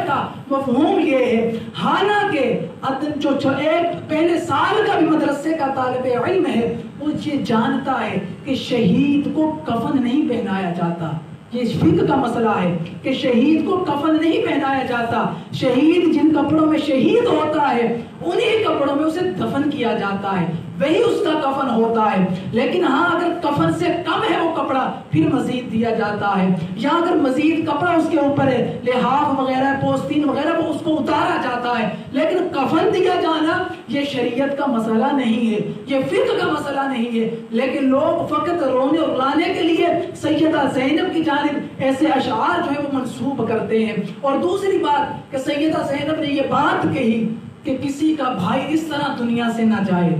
کا مفہوم یہ ہے، حالانکہ جو ایک پہلے سال کا بھی مدرسے کا طالب علم ہے وہ یہ جانتا ہے کہ شہید کو کفن نہیں پہنایا جاتا. یہ فقہ کا مسئلہ ہے کہ شہید کو کفن نہیں پہنایا جاتا. شہید جن کپڑوں میں شہید ہوتا ہے انہی کپڑوں میں اسے دفن کیا جاتا ہے، وہی اس کا کفن ہوتا ہے. لیکن ہاں اگر کفن سے کم ہے وہ کپڑا پھر مزید دیا جاتا ہے، یا اگر مزید کپڑا اس کے اوپر ہے، لحاف وغیرہ پوستین وغیرہ وہ اس کو اتارا جاتا ہے. لیکن کفن دیا جانا یہ شریعت کا مسئلہ نہیں ہے، یہ فقہ کا مسئلہ نہیں ہے. لیکن لوگ فقط رونے اور رلانے کے لیے سیدہ زینب کی جانب ایسے اشعار جو ہے وہ منسوب کرتے ہیں. اور دوسری بات کہ سیدہ زینب نے یہ بات کہی کہ کسی کا بھائی اس طرح دنیا سے نہ جائے،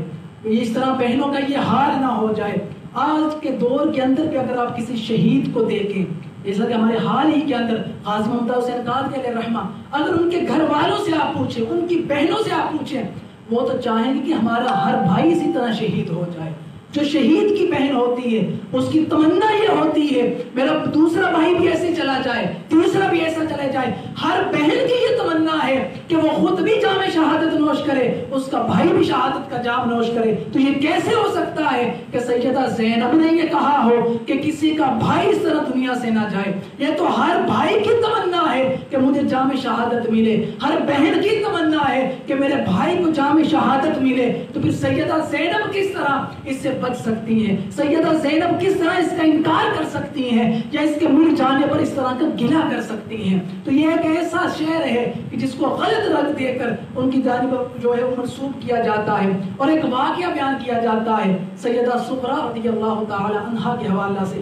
اس طرح بہنوں کا یہ حال نہ ہو جائے. آج کے دور کے اندر بھی اگر آپ کسی شہید کو دیکھیں، جیسا کہ ہمارے حال ہی کے اندر غازی ممتاز حسین قادری علیہ رحمہ، اگر ان کے گھر والوں سے آپ پوچھیں، ان کی بہنوں سے آپ پوچھیں، وہ تو چاہیں گے کہ ہمارا ہر بھائی اسی طرح شہید ہو جائے. جو شہید کی بہن ہوتی ہے اس کی تمنا یہ ہوتی ہے میرا دوسرا بھائی بھی ایسے چلا جائے، تیسرا بھی ایسا چلا جائے. ہر بہن کی یہ تمنا ہے کہ وہ خود بھی جام شہادت نوش کرے، اس کا بھائی بھی شہادت کا جام نوش کرے. تو یہ کیسے ہو سکتا ہے ہے کہ سیدہ زینب نے یہ کہا ہو کہ کسی کا بھائی اس طرح دنیا سے نہ جائے. یہ تو ہر بھائی کی تمنا ہے کہ مجھے جام شہادت ملے, ہر بہن کی تمنا ہے کہ میرے بھائی کو جام شہادت ملے. تو پھر سیدہ زینب کس طرح اس سے بچ سکتی ہیں؟ سیدہ زینب کس طرح اس کا انکار کر سکتی ہیں یا اس کے مر جانے پر اس طرح کا گلہ کر سکتی ہیں؟ تو یہ ایک ایسا شعر ہے کہ جس کو غلط رنگ دے کر ان کی جانب جو ہے منسوب کیا جاتا ہے. اور ایک واقعہ بیان کیا جاتا ہے سیدہ سغرا رضی اللہ تعالی عنہا کے حوالہ سے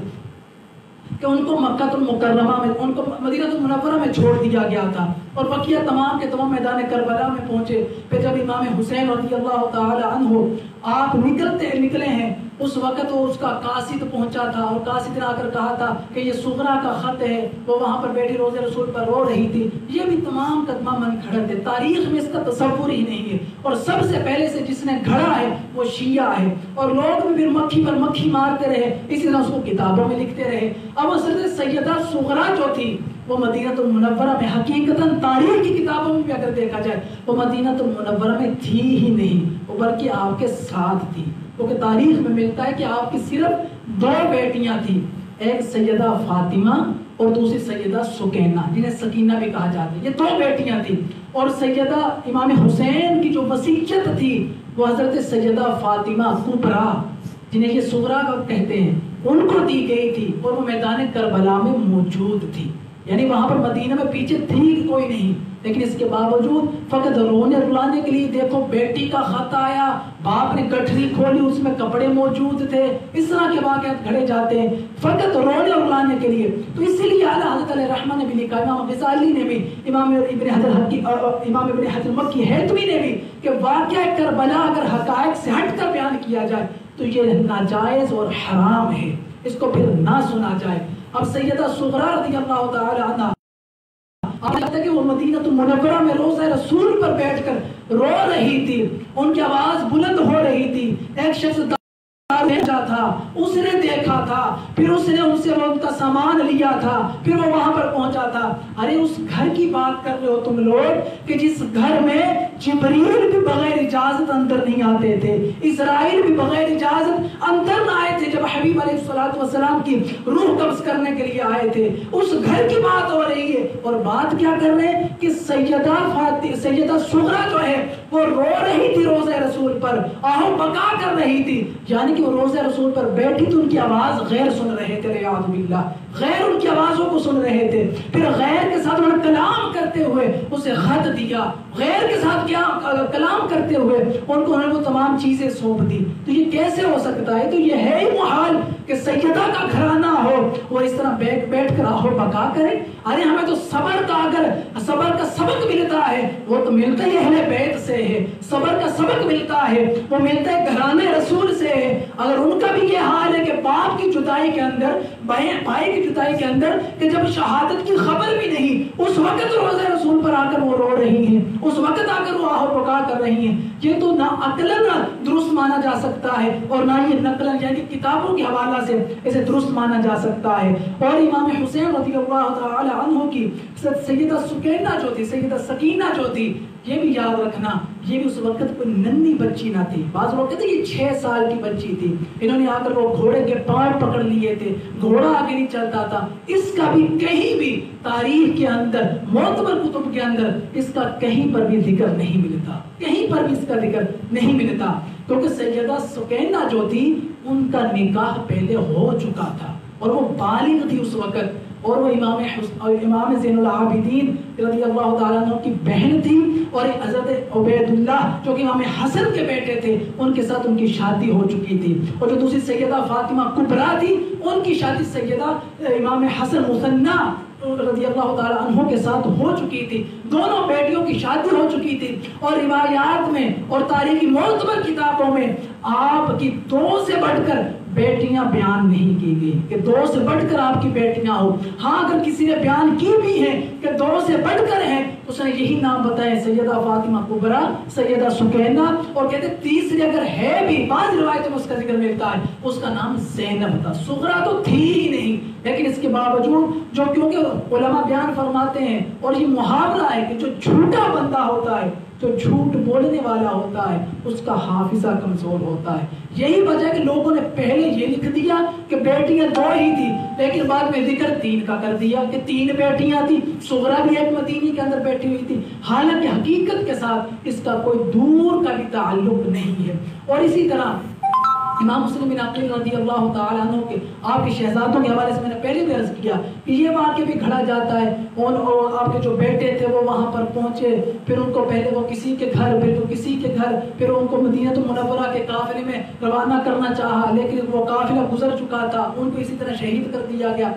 کہ ان کو مکہ المکرمہ میں, ان کو مدینہ المنورہ میں چھوڑ دیا گیا تھا اور بقیہ تمام کے تمام میدان کربلا میں پہنچے. پھر جب امام حسین رضی اللہ تعالی عنہ آپ نکلے ہیں, اس وقت وہ اس کا قاصد پہنچا تھا اور قاصد نے آ کر کہا تھا کہ یہ سغرا کا خط ہے. وہ وہاں پر بیٹھی روزے رسول پر رو رہی تھی. یہ بھی تمام قدمہ من کھڑے تھے, تاریخ میں اس کا تصور ہی نہیں ہے. اور سب سے پہلے سے جس نے گھڑا ہے وہ شیعہ ہے, اور لوگ بھی پھر مکھی پر مکھی مارتے رہے, اسی طرح اس کو کتابوں میں لکھتے رہے. اب حضرت سیدہ سغرا جو تھی وہ مدینہ المنورہ میں حقیقتاً تاریخ کی کتابوں میں بھی اگر دیکھا جائے وہ مدینہ المنورہ میں تھی ہی نہیں, وہ بلکہ آپ کے ساتھ تھی. کیونکہ تاریخ میں ملتا ہے کہ آپ کی صرف 2 بیٹیاں تھیں, ایک سیدہ فاطمہ اور دوسری سیدہ سکینہ جنہیں سکینہ بھی کہا جاتا ہے. یہ 2 بیٹیاں تھیں. اور سیدہ امام حسین کی جو وصیت تھی وہ حضرت سیدہ فاطمہ کبریٰ جنہیں یہ صغرا کہتے ہیں ان کو دی گئی تھی, اور وہ میدان کربلا میں موجود تھی. یعنی وہاں پر مدینہ میں پیچھے تھی کوئی نہیں, لیکن اس کے باوجود فقط رونے رلانے کے لیے دیکھو بیٹی کا خط آیا, باپ نے گٹھری کھولی, اس میں کپڑے موجود تھے, اس طرح کے واقعات گھڑے جاتے ہیں فقط رونے رلانے کے لیے. تو اسی لیے اعلیٰ حضرت علیہ رحمہ نے بھی لکھا, امام غزالی نے بھی, امام ابن حجر مکی حیثمی نے بھی, کہ واقعہ کربلا اگر حقائق سے ہٹ کر بیان کیا جائے تو یہ ناجائز اور حرام ہے, اس کو پھر نہ سنا جائے. اب سیدہ سغرا رضی اللہ تعالی عنہا آپ کہتے ہیں کہ وہ مدینہ المنورہ میں روضہ رسول پر بیٹھ کر رو رہی تھی, ان کی آواز بلند ہو رہی تھی. ایک شخص تھا, اس نے دیکھا تھا, پھر اس نے ان سے ان کا سامان لیا تھا, پھر وہ وہاں پر پہنچا تھا. ارے اس گھر کی بات کر رہے ہو تم لوگ کہ جس گھر میں جبریل بھی بغیر اجازت اندر نہیں آتے تھے, اسرائیل بھی بغیر اجازت اندر نہ آئے تھے جب حبیب علیہ الصلوۃ والسلام کی روح قبض کرنے کے لیے آئے تھے. اس گھر کی بات ہو رہی ہے, اور بات کیا کر رہے ہیں کہ سیدہ سغرا جو ہے وہ رو رہی تھی روضہ رسول پر, آہو بکا کر رہی تھی. یعنی کہ وہ روضہ رسول پر بیٹھی تو ان کی آواز غیر سن رہے تھے, ریاض باللہ, غیر ان کی آوازوں کو سن رہے تھے. پھر غیر کے ساتھ انہوں نے کلام کرتے ہوئے اسے خط دیا, غیر کے ساتھ کیا کلام کرتے ہوئے ان کو انہوں نے وہ تمام چیزیں سونپ دی. تو یہ کیسے ہو سکتا ہے؟ تو یہ ہے ہی محال کہ سیدہ کا گھرانہ ہو وہ اس طرح بیٹھ کر آہو بکا کرے. ارے ہمیں تو صبر کا, اگر صبر کا سبق ملتا ہے وہ تو ملتا ہی اہل بیت سے ہے. صبر کا سبق ملتا ہے وہ ملتا ہے گھرانے رسول سے ہے. اگر ان کا بھی یہ حال ہے کہ باپ کی جدائی کے اندر, بھائی کی جدائی کے اندر, کہ جب شہادت کی خبر بھی نہیں, اس وقت روضہ رسول پر آ کر وہ رو رہی ہیں, اس وقت آ کر وہ آہو بکا کر رہی ہیں, یہ تو نہ عقلاً درست مانا جا سکتا ہے اور نہ یہ نقلاً یعنی کتابوں کے حوالہ سے اسے درست مانا جا سکتا ہے. اور امام حسین رضی اللہ تعالی عنہ کی سیدہ سکینہ جو تھی, سیدہ سکینہ جو تھی, یہ بھی یاد رکھنا یہ بھی اس وقت کوئی ننھی بچی نہ تھی. بعض لوگ کہتے ہیں یہ 6 سال کی بچی تھی, انہوں نے آ کر وہ گھوڑے کے پاؤں پکڑ لیے تھے, گھوڑا آگے نہیں چلتا تھا. اس کا بھی کہیں بھی تاریخ کے اندر, معتبر کتب کے اندر اس کا کہیں پر بھی ذکر نہیں ملتا, کہیں پر بھی اس کا ذکر نہیں ملتا. کیونکہ سیدہ سکینہ جو تھی ان کا نکاح پہلے ہو چکا تھا اور وہ بالغ تھی اس وقت, اور وہ امام زین العابدین رضی اللہ تعالیٰ عنہ کی بہن تھی, اور حضرت عبید اللہ جو کہ امام حسن کے بیٹے تھے ان کے ساتھ ان کی شادی ہو چکی تھی. اور جو دوسری سیدہ فاطمہ کبریٰ تھی ان کی شادی سیدہ امام حسن مثنیٰ رضی اللہ تعالیٰ عنہ کے ساتھ ہو چکی تھی. دونوں بیٹیوں کی شادی ہو چکی تھی. اور روایات میں اور تاریخی معتبر کتابوں میں آپ کی 2 سے بڑھ کر بیٹیاں بیان نہیں کی گئی کہ 2 سے بڑھ کر آپ کی بیٹیاں ہو. ہاں اگر کسی نے بیان کی بھی ہے کہ 2 سے بڑھ کر ہیں تو اس نے یہی نام بتائے, سیدہ فاطمہ کبریٰ, سیدہ سکینہ, اور کہتے تیسری اگر ہے بھی, بعض روایتوں میں اس کا ذکر ملتا ہے, اس کا نام زینب تھا. سغرا تو تھی ہی نہیں. لیکن اس کے باوجود جو کیونکہ علماء بیان فرماتے ہیں اور یہ محاورہ ہے کہ جو جھوٹا بندہ ہوتا ہے جو جھوٹ بولنے والا ہوتا ہے اس کا حافظہ کمزور ہوتا ہے. یہی وجہ کہ لوگوں نے پہلے یہ لکھ دیا کہ بیٹیاں 2 ہی تھی، لیکن بعد میں ذکر 3 کا کر دیا کہ 3 بیٹیاں تھی. صغرا بھی ایک مدینے کے اندر بیٹھی ہوئی تھی، حالانکہ حقیقت کے ساتھ اس کا کوئی دور کا بھی تعلق نہیں ہے. اور اسی طرح امام مسلم بن عقیل رضی اللہ تعالیٰ عنہ کے آپ کے شہزادوں کے حوالے سے میں نے پہلے بھی عرض کیا کہ یہ واقعہ بھی گھڑا جاتا ہے. اور آپ کے جو بیٹے تھے وہ وہاں پر پہنچے، پھر ان کو پہلے وہ کسی کے گھر، پھر وہ کسی کے گھر، پھر ان کو مدینہ منورہ کے قافلے میں روانہ کرنا چاہا، لیکن وہ قافلہ گزر چکا تھا، ان کو اسی طرح شہید کر دیا گیا.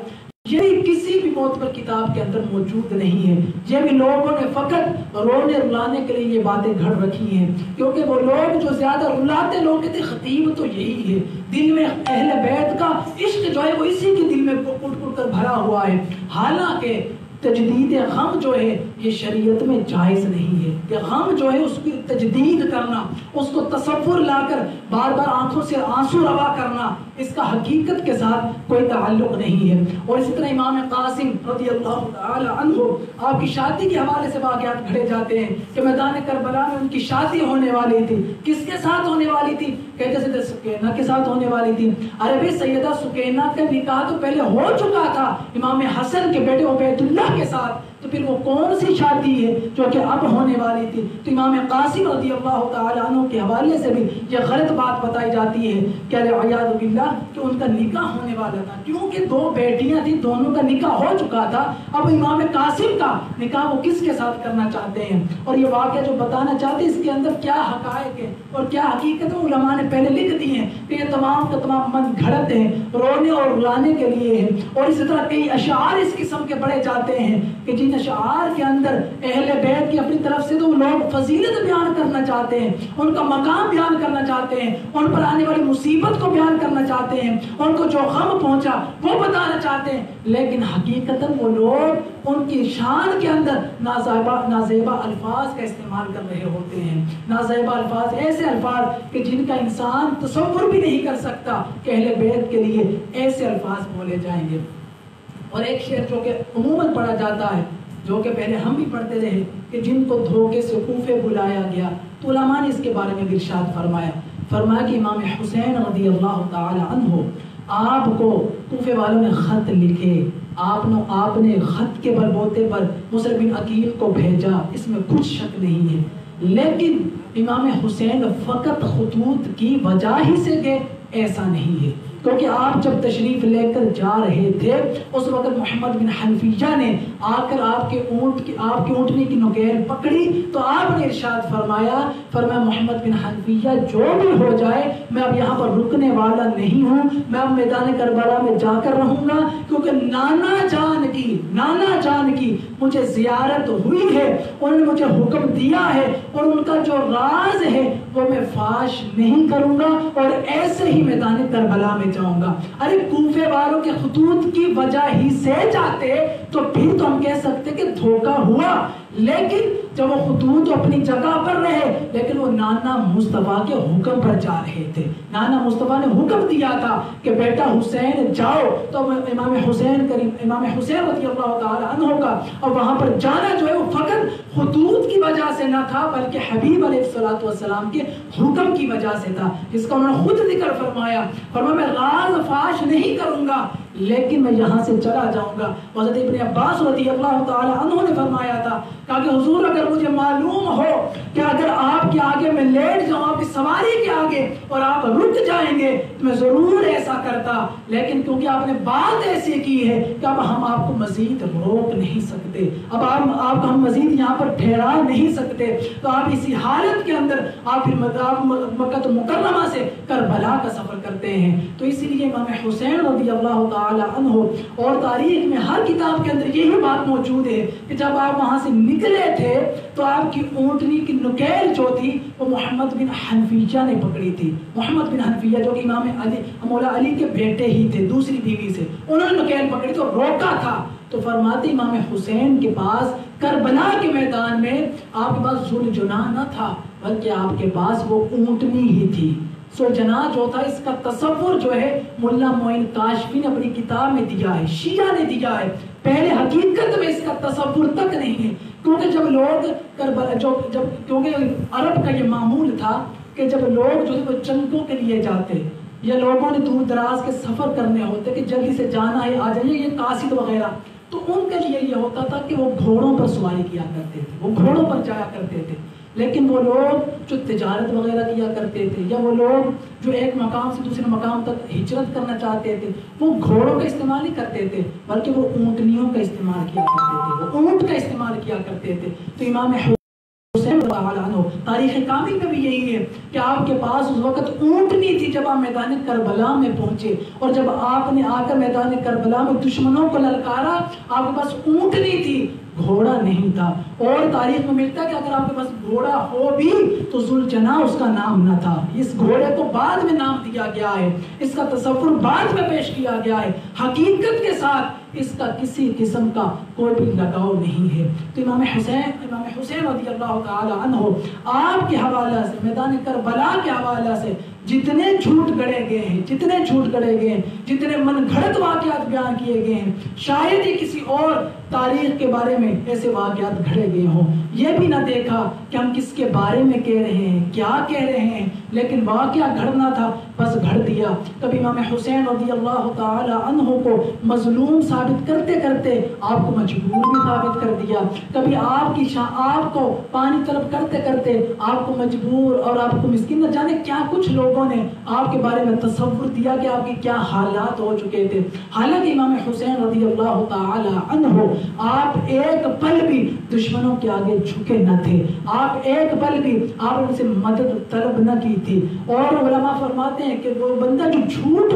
یہ کسی بھی معتبر کتاب کے اندر موجود نہیں ہے. یہ بھی لوگوں نے فقط رونے رلانے کے لیے یہ باتیں گھڑ رکھی ہیں، کیونکہ وہ لوگ جو زیادہ رلاتے لوگ تھے، خطیب تو یہی ہے. دل میں اہل بیت کا عشق جو ہے وہ اسی کے دل میں کٹ کٹ کر بھرا ہوا ہے. حالانکہ تجدید غم جو ہے یہ شریعت میں جائز نہیں ہے کہ غم جو ہے اس کی تجدید کرنا، اس کو تصور لا کر بار بار آنکھوں سے آنسو روا کرنا، اس کا حقیقت کے ساتھ کوئی تعلق نہیں ہے. اور اسی طرح امام قاسم رضی اللہ تعالی عنہ آپ کی شادی کے حوالے سے واقعات گھڑے جاتے ہیں کہ میدان کربلا میں ان کی شادی ہونے والی تھی. کس کے ساتھ ہونے والی تھی؟ کہتے تھے سکینہ کے ساتھ ہونے والی تھی. ارے بھائی سیدہ سکینہ کا نکاح تو پہلے ہو چکا تھا امام حسن کے بیٹے عبید اللہ کے ساتھ، تو پھر وہ کون سی شادی ہے جو کہ اب ہونے والی تھی؟ تو امام قاسم رضی اللہ تعالی عنہ کے حوالے سے بھی یہ غلط بات بتائی جاتی ہے کہ الیاذ باللہ کہ ان کا نکاح ہونے والا تھا، کیونکہ 2 بیٹیاں تھیں، دونوں کا نکاح ہو چکا تھا. اب امام قاسم کا نکاح وہ کس کے ساتھ کرنا چاہتے ہیں؟ اور یہ واقعہ جو بتانا چاہتے ہیں اس کے اندر کیا حقائق ہے اور کیا حقیقت ہے، علماء نے پہلے لکھ دی ہیں کہ یہ تمام کا تمام من گھڑت ہیں، رونے اور رلانے کے لیے ہیں. اور اسی طرح کئی اشعار اس قسم کے پڑھے جاتے ہیں کہ جن اشعار کے اندر اہل بیت کی اپنی طرف سے تو لوگ فضیلت بیان کرنا چاہتے ہیں، ان کا مقام بیان کرنا چاہتے ہیں، ان پر آنے والی مصیبت کو بیان کرنا چاہتے ہیں، ان کو جو غم پہنچا وہ بتانا چاہتے ہیں، لیکن حقیقتاً وہ لوگ ان کی شان کے اندر نازیبا الفاظ کا استعمال کر رہے ہوتے ہیں. نازیبا الفاظ، ایسے الفاظ کہ جن کا انسان تصور بھی نہیں کر سکتا کہ اہل بیت کے لیے ایسے الفاظ بولے جائیں گے. اور ایک شعر جو کہ عموماً پڑھا جاتا ہے، جو کہ پہلے ہم بھی پڑھتے رہے کہ جن کو دھوکے سے کوفے بلایا گیا، تو علماء نے اس کے بارے میں ارشاد فرمایا کہ امام حسین رضی اللہ تعالی عنہ آپ کو کوفے والوں نے خط لکھے، آپ نے خط کے بلبوتے پر مسلم بن عقیل کو بھیجا، اس میں کچھ شک نہیں ہے. لیکن امام حسین فقط خطوط کی وجہ ہی سے گئے ایسا نہیں ہے، کیونکہ آپ جب تشریف لے کر جا رہے تھے اس وقت محمد بن حنفیہ نے آ کر آپ کے اونٹنی کی نکیل پکڑی، تو آپ نے ارشاد فرمایا محمد بن حنفیہ جو بھی ہو جائے میں اب یہاں پر رکنے والا نہیں ہوں، میں اب میدان کربلا میں جا کر رہوں گا، کیونکہ نانا جان کی مجھے زیارت ہوئی ہے، انہوں نے مجھے حکم دیا ہے اور ان کا جو راز ہے وہ میں فاش نہیں کروں گا اور ایسے ہی میدان کربلا میں جاؤں گا. ارے کوفے والوں کے خطوط کی وجہ ہی سے جاتے تو پھر تو ہم کہہ سکتے کہ دھوکہ ہوا، لیکن جب وہ خطوط اپنی جگہ پر رہے لیکن وہ نانا مصطفیٰ کے حکم پر جا رہے تھے. نانا مصطفیٰ نے حکم دیا تھا کہ بیٹا حسین جاؤ، تو امام حسین رضی اللہ تعالی عنہ کا اور وہاں پر جانا جو ہے وہ فقط خطوط کی وجہ سے نہ تھا بلکہ حبیب علیہ الصلوۃ والسلام کے حکم کی وجہ سے تھا، جس کا انہوں نے خود ذکر فرمایا میں راز فاش نہیں کروں گا لیکن میں یہاں سے چلا جاؤں گا. حضرت ابن عباس رضی اللہ تعالی عنہ نے فرمایا تھا کہ حضور اگر مجھے معلوم ہو کہ اگر آپ کے آگے میں لیٹ جاؤں، آپ کی سواری کے آگے اور آپ رک جائیں گے تو میں ضرور ایسا کرتا، لیکن کیونکہ آپ نے بات ایسی کی ہے کہ اب ہم آپ کو مزید روک نہیں سکتے، اب آپ کو ہم مزید یہاں پر ٹھہرا نہیں سکتے، تو آپ اسی حالت کے اندر آپ مکہ مکرمہ سے کربلا کا سفر کرتے ہیں. تو اسی لیے امام حسین رضی اللہ تعالی عنہ اور تاریخ میں ہر کتاب کے اندر یہی بات موجود ہے کہ جب آپ وہاں سے نکلے تھے تو آپ کی اونٹنی کی نکیل جو تھی وہ محمد بن حنفیہ نے پکڑی تھی. محمد بن حنفیہ جو کہ امام مولا علی کے بیٹے ہی تھے دوسری بیوی سے، انہوں نے نکیل پکڑی تو روکا تھا. تو فرماتے امام حسین کے پاس کربلا کے میدان میں آپ کے پاس ذوالجناح نہ تھا بلکہ آپ کے پاس وہ اونٹنی ہی تھی. سو جناح جو تھا اس کا تصور جو ہے ملا معین کاشفی نے اپنی کتاب میں دیا ہے، شیعہ نے دیا ہے. پہلے حقیقت میں اس کا تصور تک نہیں ہے کیونکہ جب لوگ کربلا کیونکہ عرب کا یہ معمول تھا کہ جب لوگ جو ہے وہ جنگوں کے لیے جاتے یا لوگوں نے دور دراز کے سفر کرنے ہوتے کہ جلدی سے جانا ہے آ جائیے، یہ قاصد وغیرہ، تو ان کے لیے یہ ہوتا تھا کہ وہ گھوڑوں پر سواری کیا کرتے تھے، وہ گھوڑوں پر جایا کرتے تھے۔ لیکن وہ لوگ جو تجارت وغیرہ کیا کرتے تھے یا وہ لوگ جو ایک مقام سے دوسرے مقام تک ہجرت کرنا چاہتے تھے، وہ گھوڑوں کا استعمال نہیں کرتے تھے بلکہ وہ اونٹنیوں کا استعمال کیا کرتے تھے، وہ اونٹ کا استعمال کیا کرتے تھے۔ تو امام حسین عنہ تاریخ کامل میں بھی یہی ہے کہ آپ کے پاس اس وقت اونٹنی تھی جب آپ میدان کربلا میں پہنچے، اور جب آپ نے آ کر میدان کربلا میں دشمنوں کو للکارا، آپ کے پاس اونٹنی تھی، گھوڑا نہیں تھا۔ اور تاریخ میں ملتا ہے کہ اگر آپ کے پاس گھوڑا ہو بھی تو ذوالجناح اس کا نام نہ تھا، اس گھوڑے کو بعد میں نام دیا گیا ہے، اس کا تصور بعد میں پیش کیا گیا ہے، حقیقت کے ساتھ اس کا کسی قسم کا کوئی بھی لگاؤ نہیں ہے۔ تو امام حسین رضی اللہ تعالی عنہ آپ کے حوالہ سے، میدان کربلا کے حوالہ سے جتنے جھوٹ گڑے گئے ہیں، جتنے من گھڑت واقعات بیان کیے گئے ہیں، شاید ہی کسی اور تاریخ کے بارے میں ایسے واقعات گھڑے گئے ہوں۔ یہ بھی نہ دیکھا کہ ہم کس کے بارے میں کہہ رہے ہیں، کیا کہہ رہے ہیں، لیکن واقعہ گھڑنا تھا بس گھڑ دیا۔ کبھی امام حسین رضی اللہ تعالی عنہ کو مظلوم ثابت کرتے کرتے آپ کو مجبور بھی ثابت کر دیا، کبھی آپ کو پانی طلب کرتے کرتے آپ کو مجبور اور آپ کو مسکین، نہ جانے کیا کچھ لوگوں نے آپ کے بارے میں تصور دیا کہ آپ کے کیا حالات ہو چکے تھے۔ حالانکہ امام حسین رضی اللہ تعالی عنہ آپ ایک پل بھی دشمنوں کے آگے جھکے نہ تھے، آپ ایک پل بھی آپ ان سے مدد طلب نہ کی تھی۔ اور علماء فرماتے ہیں کہ وہ بندہ جو جھوٹ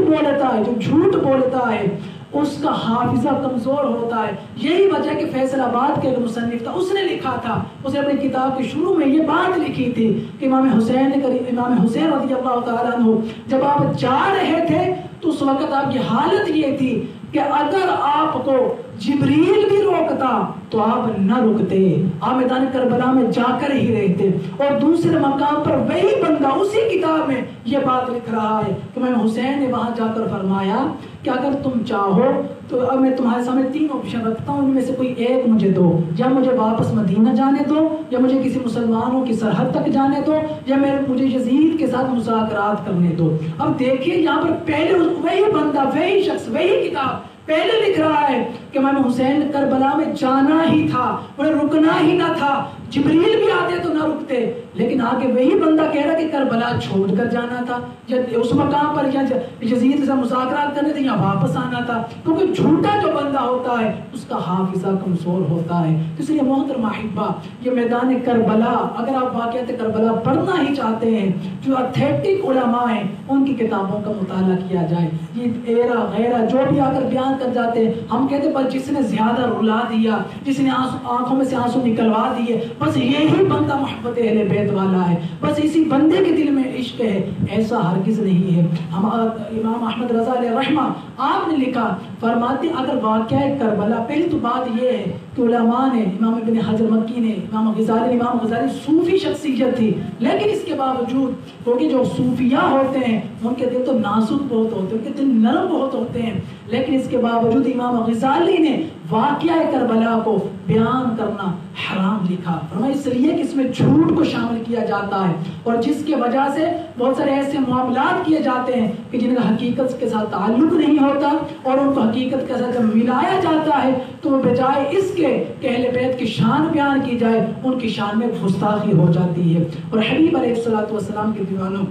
بولتا ہے اس کا حافظہ کمزور ہوتا ہے۔ یہی وجہ کہ فیصل آباد کے مصنف تھا، اس نے لکھا تھا، اس نے اپنی کتاب کے شروع میں یہ بات لکھی تھی کہ امام حسین رضی اللہ تعالیٰ عنہ جب آپ جا رہے تھے تو اس وقت آپ کی حالت یہ تھی کہ اگر آپ کو جبریل بھی روکتا تو آپ نہ رکتے، آپ میدان کربلا میں جا کر ہی رہتے۔ اور دوسرے مقام پر وہی بندہ اسی کتاب میں یہ بات لکھ رہا ہے کہ امام حسین نے وہاں جا کر فرمایا کہ اگر تم چاہو تو اب میں تمہارے سامنے 3 آپشن رکھتا ہوں، ان میں سے کوئی ایک مجھے دو، یا مجھے واپس مدینہ جانے دو، یا مجھے کسی مسلمانوں کی سرحد تک جانے دو، یا مجھے یزید کے ساتھ مذاکرات کرنے دو۔ اب دیکھیے یہاں پر پہلے وہی بندہ، وہی شخص، وہی کتاب پہلے لکھ رہا ہے کہ امام حسین کربلا میں جانا ہی تھا، انہیں رکنا ہی نہ تھا، جبریل بھی آتے تو نہ رکتے، لیکن آگے وہی بندہ کہہ رہا کہ کربلا چھوڑ کر جانا تھا، یا اس مقام پر یا یزید سے مذاکرات کرنے تھے یا واپس آنا تھا، کیونکہ جھوٹا جو بندہ ہوتا ہے اس کا حافظہ کمزور ہوتا ہے۔ اس لیے محترم احبہ، یہ میدان کربلا، اگر آپ واقعات کربلا پڑھنا ہی چاہتے ہیں، جو اتھینٹک علماء ہیں ان کی کتابوں کا مطالعہ کیا جائے۔ یہ ایرا غیرہ جو بھی آ کر بیان کر جاتے ہیں، ہم کہتے ہیں پر جس نے زیادہ رلا دیا، جس نے آنکھوں میں سے آنسو نکلوا دیے، بس یہی بندہ محبت اہل بیت والا ہے، بس اسی بندے کے دل میں عشق ہے، ایسا ہرگز نہیں ہے۔ امام احمد رضا علیہ رحمہ آپ نے لکھا، فرماتے اگر واقعہ کربلا، پہلی تو بات یہ ہے کہ علماء نے، امام ابن حجر مکی نے، امام غزالی صوفی شخصیت تھی، لیکن اس کے باوجود کیونکہ جو صوفیاء ہوتے ہیں ان کے دل تو نازک بہت ہوتے ہیں، ان کے دل نرم بہت ہوتے ہیں، لیکن اس کے باوجود امام غزالی نے واقعہ کربلا کو بیان کرنا حرام لکھا، فرمایا اس لیے کہ اس میں جھوٹ کو شامل کیا جاتا ہے، اور جس کی وجہ سے بہت سارے ایسے معاملات کیے جاتے ہیں کہ جن کا حقیقت کے ساتھ تعلق نہیں ہوتا، اور ان کو حقیقت کے ساتھ جب ملایا جاتا ہے تو وہ بجائے اس کے کہ اہل بیت کی شان بیان کی جائے، ان کی شان میں گستاخی ہو جاتی ہے۔ اور حبیب علیہ الصلوۃ والسلام کے دیوانوں،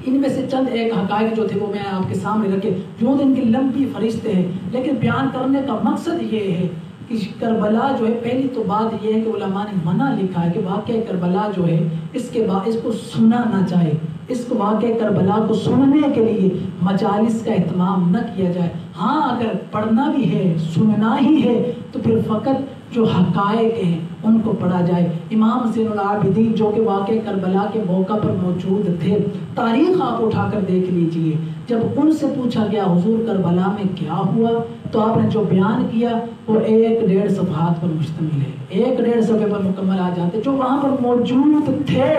ان میں سے چند ایک حقائق جو تھے وہ میں آپ کے سامنے رکھے، جو ان کی لمبی فہرست ہے، لیکن بیان کرنے کا مقصد یہ ہے کہ کربلا جو ہے، پہلی تو بات یہ ہے کہ علماء نے منع لکھا ہے کہ واقعہ کربلا جو ہے اس کو سنا نہ جائے، اس کو واقعہ کربلا کو سننے کے لیے مجالس کا اہتمام نہ کیا جائے۔ ہاں اگر پڑھنا بھی ہے، سننا ہی ہے تو پھر فقط جو حقائق ہیں ان کو پڑھا جائے۔ امام زین العابدین جو کہ واقعہ کربلا کے موقع پر موجود تھے، تاریخ آپ اٹھا کر دیکھ لیجئے، جب ان سے پوچھا گیا حضور کربلا میں کیا ہوا تو آپ نے جو بیان کیا وہ 1.5 صفحات پر مشتمل ہے، 1.5 صفحے پر مکمل آ جاتے۔ جو وہاں پر موجود تھے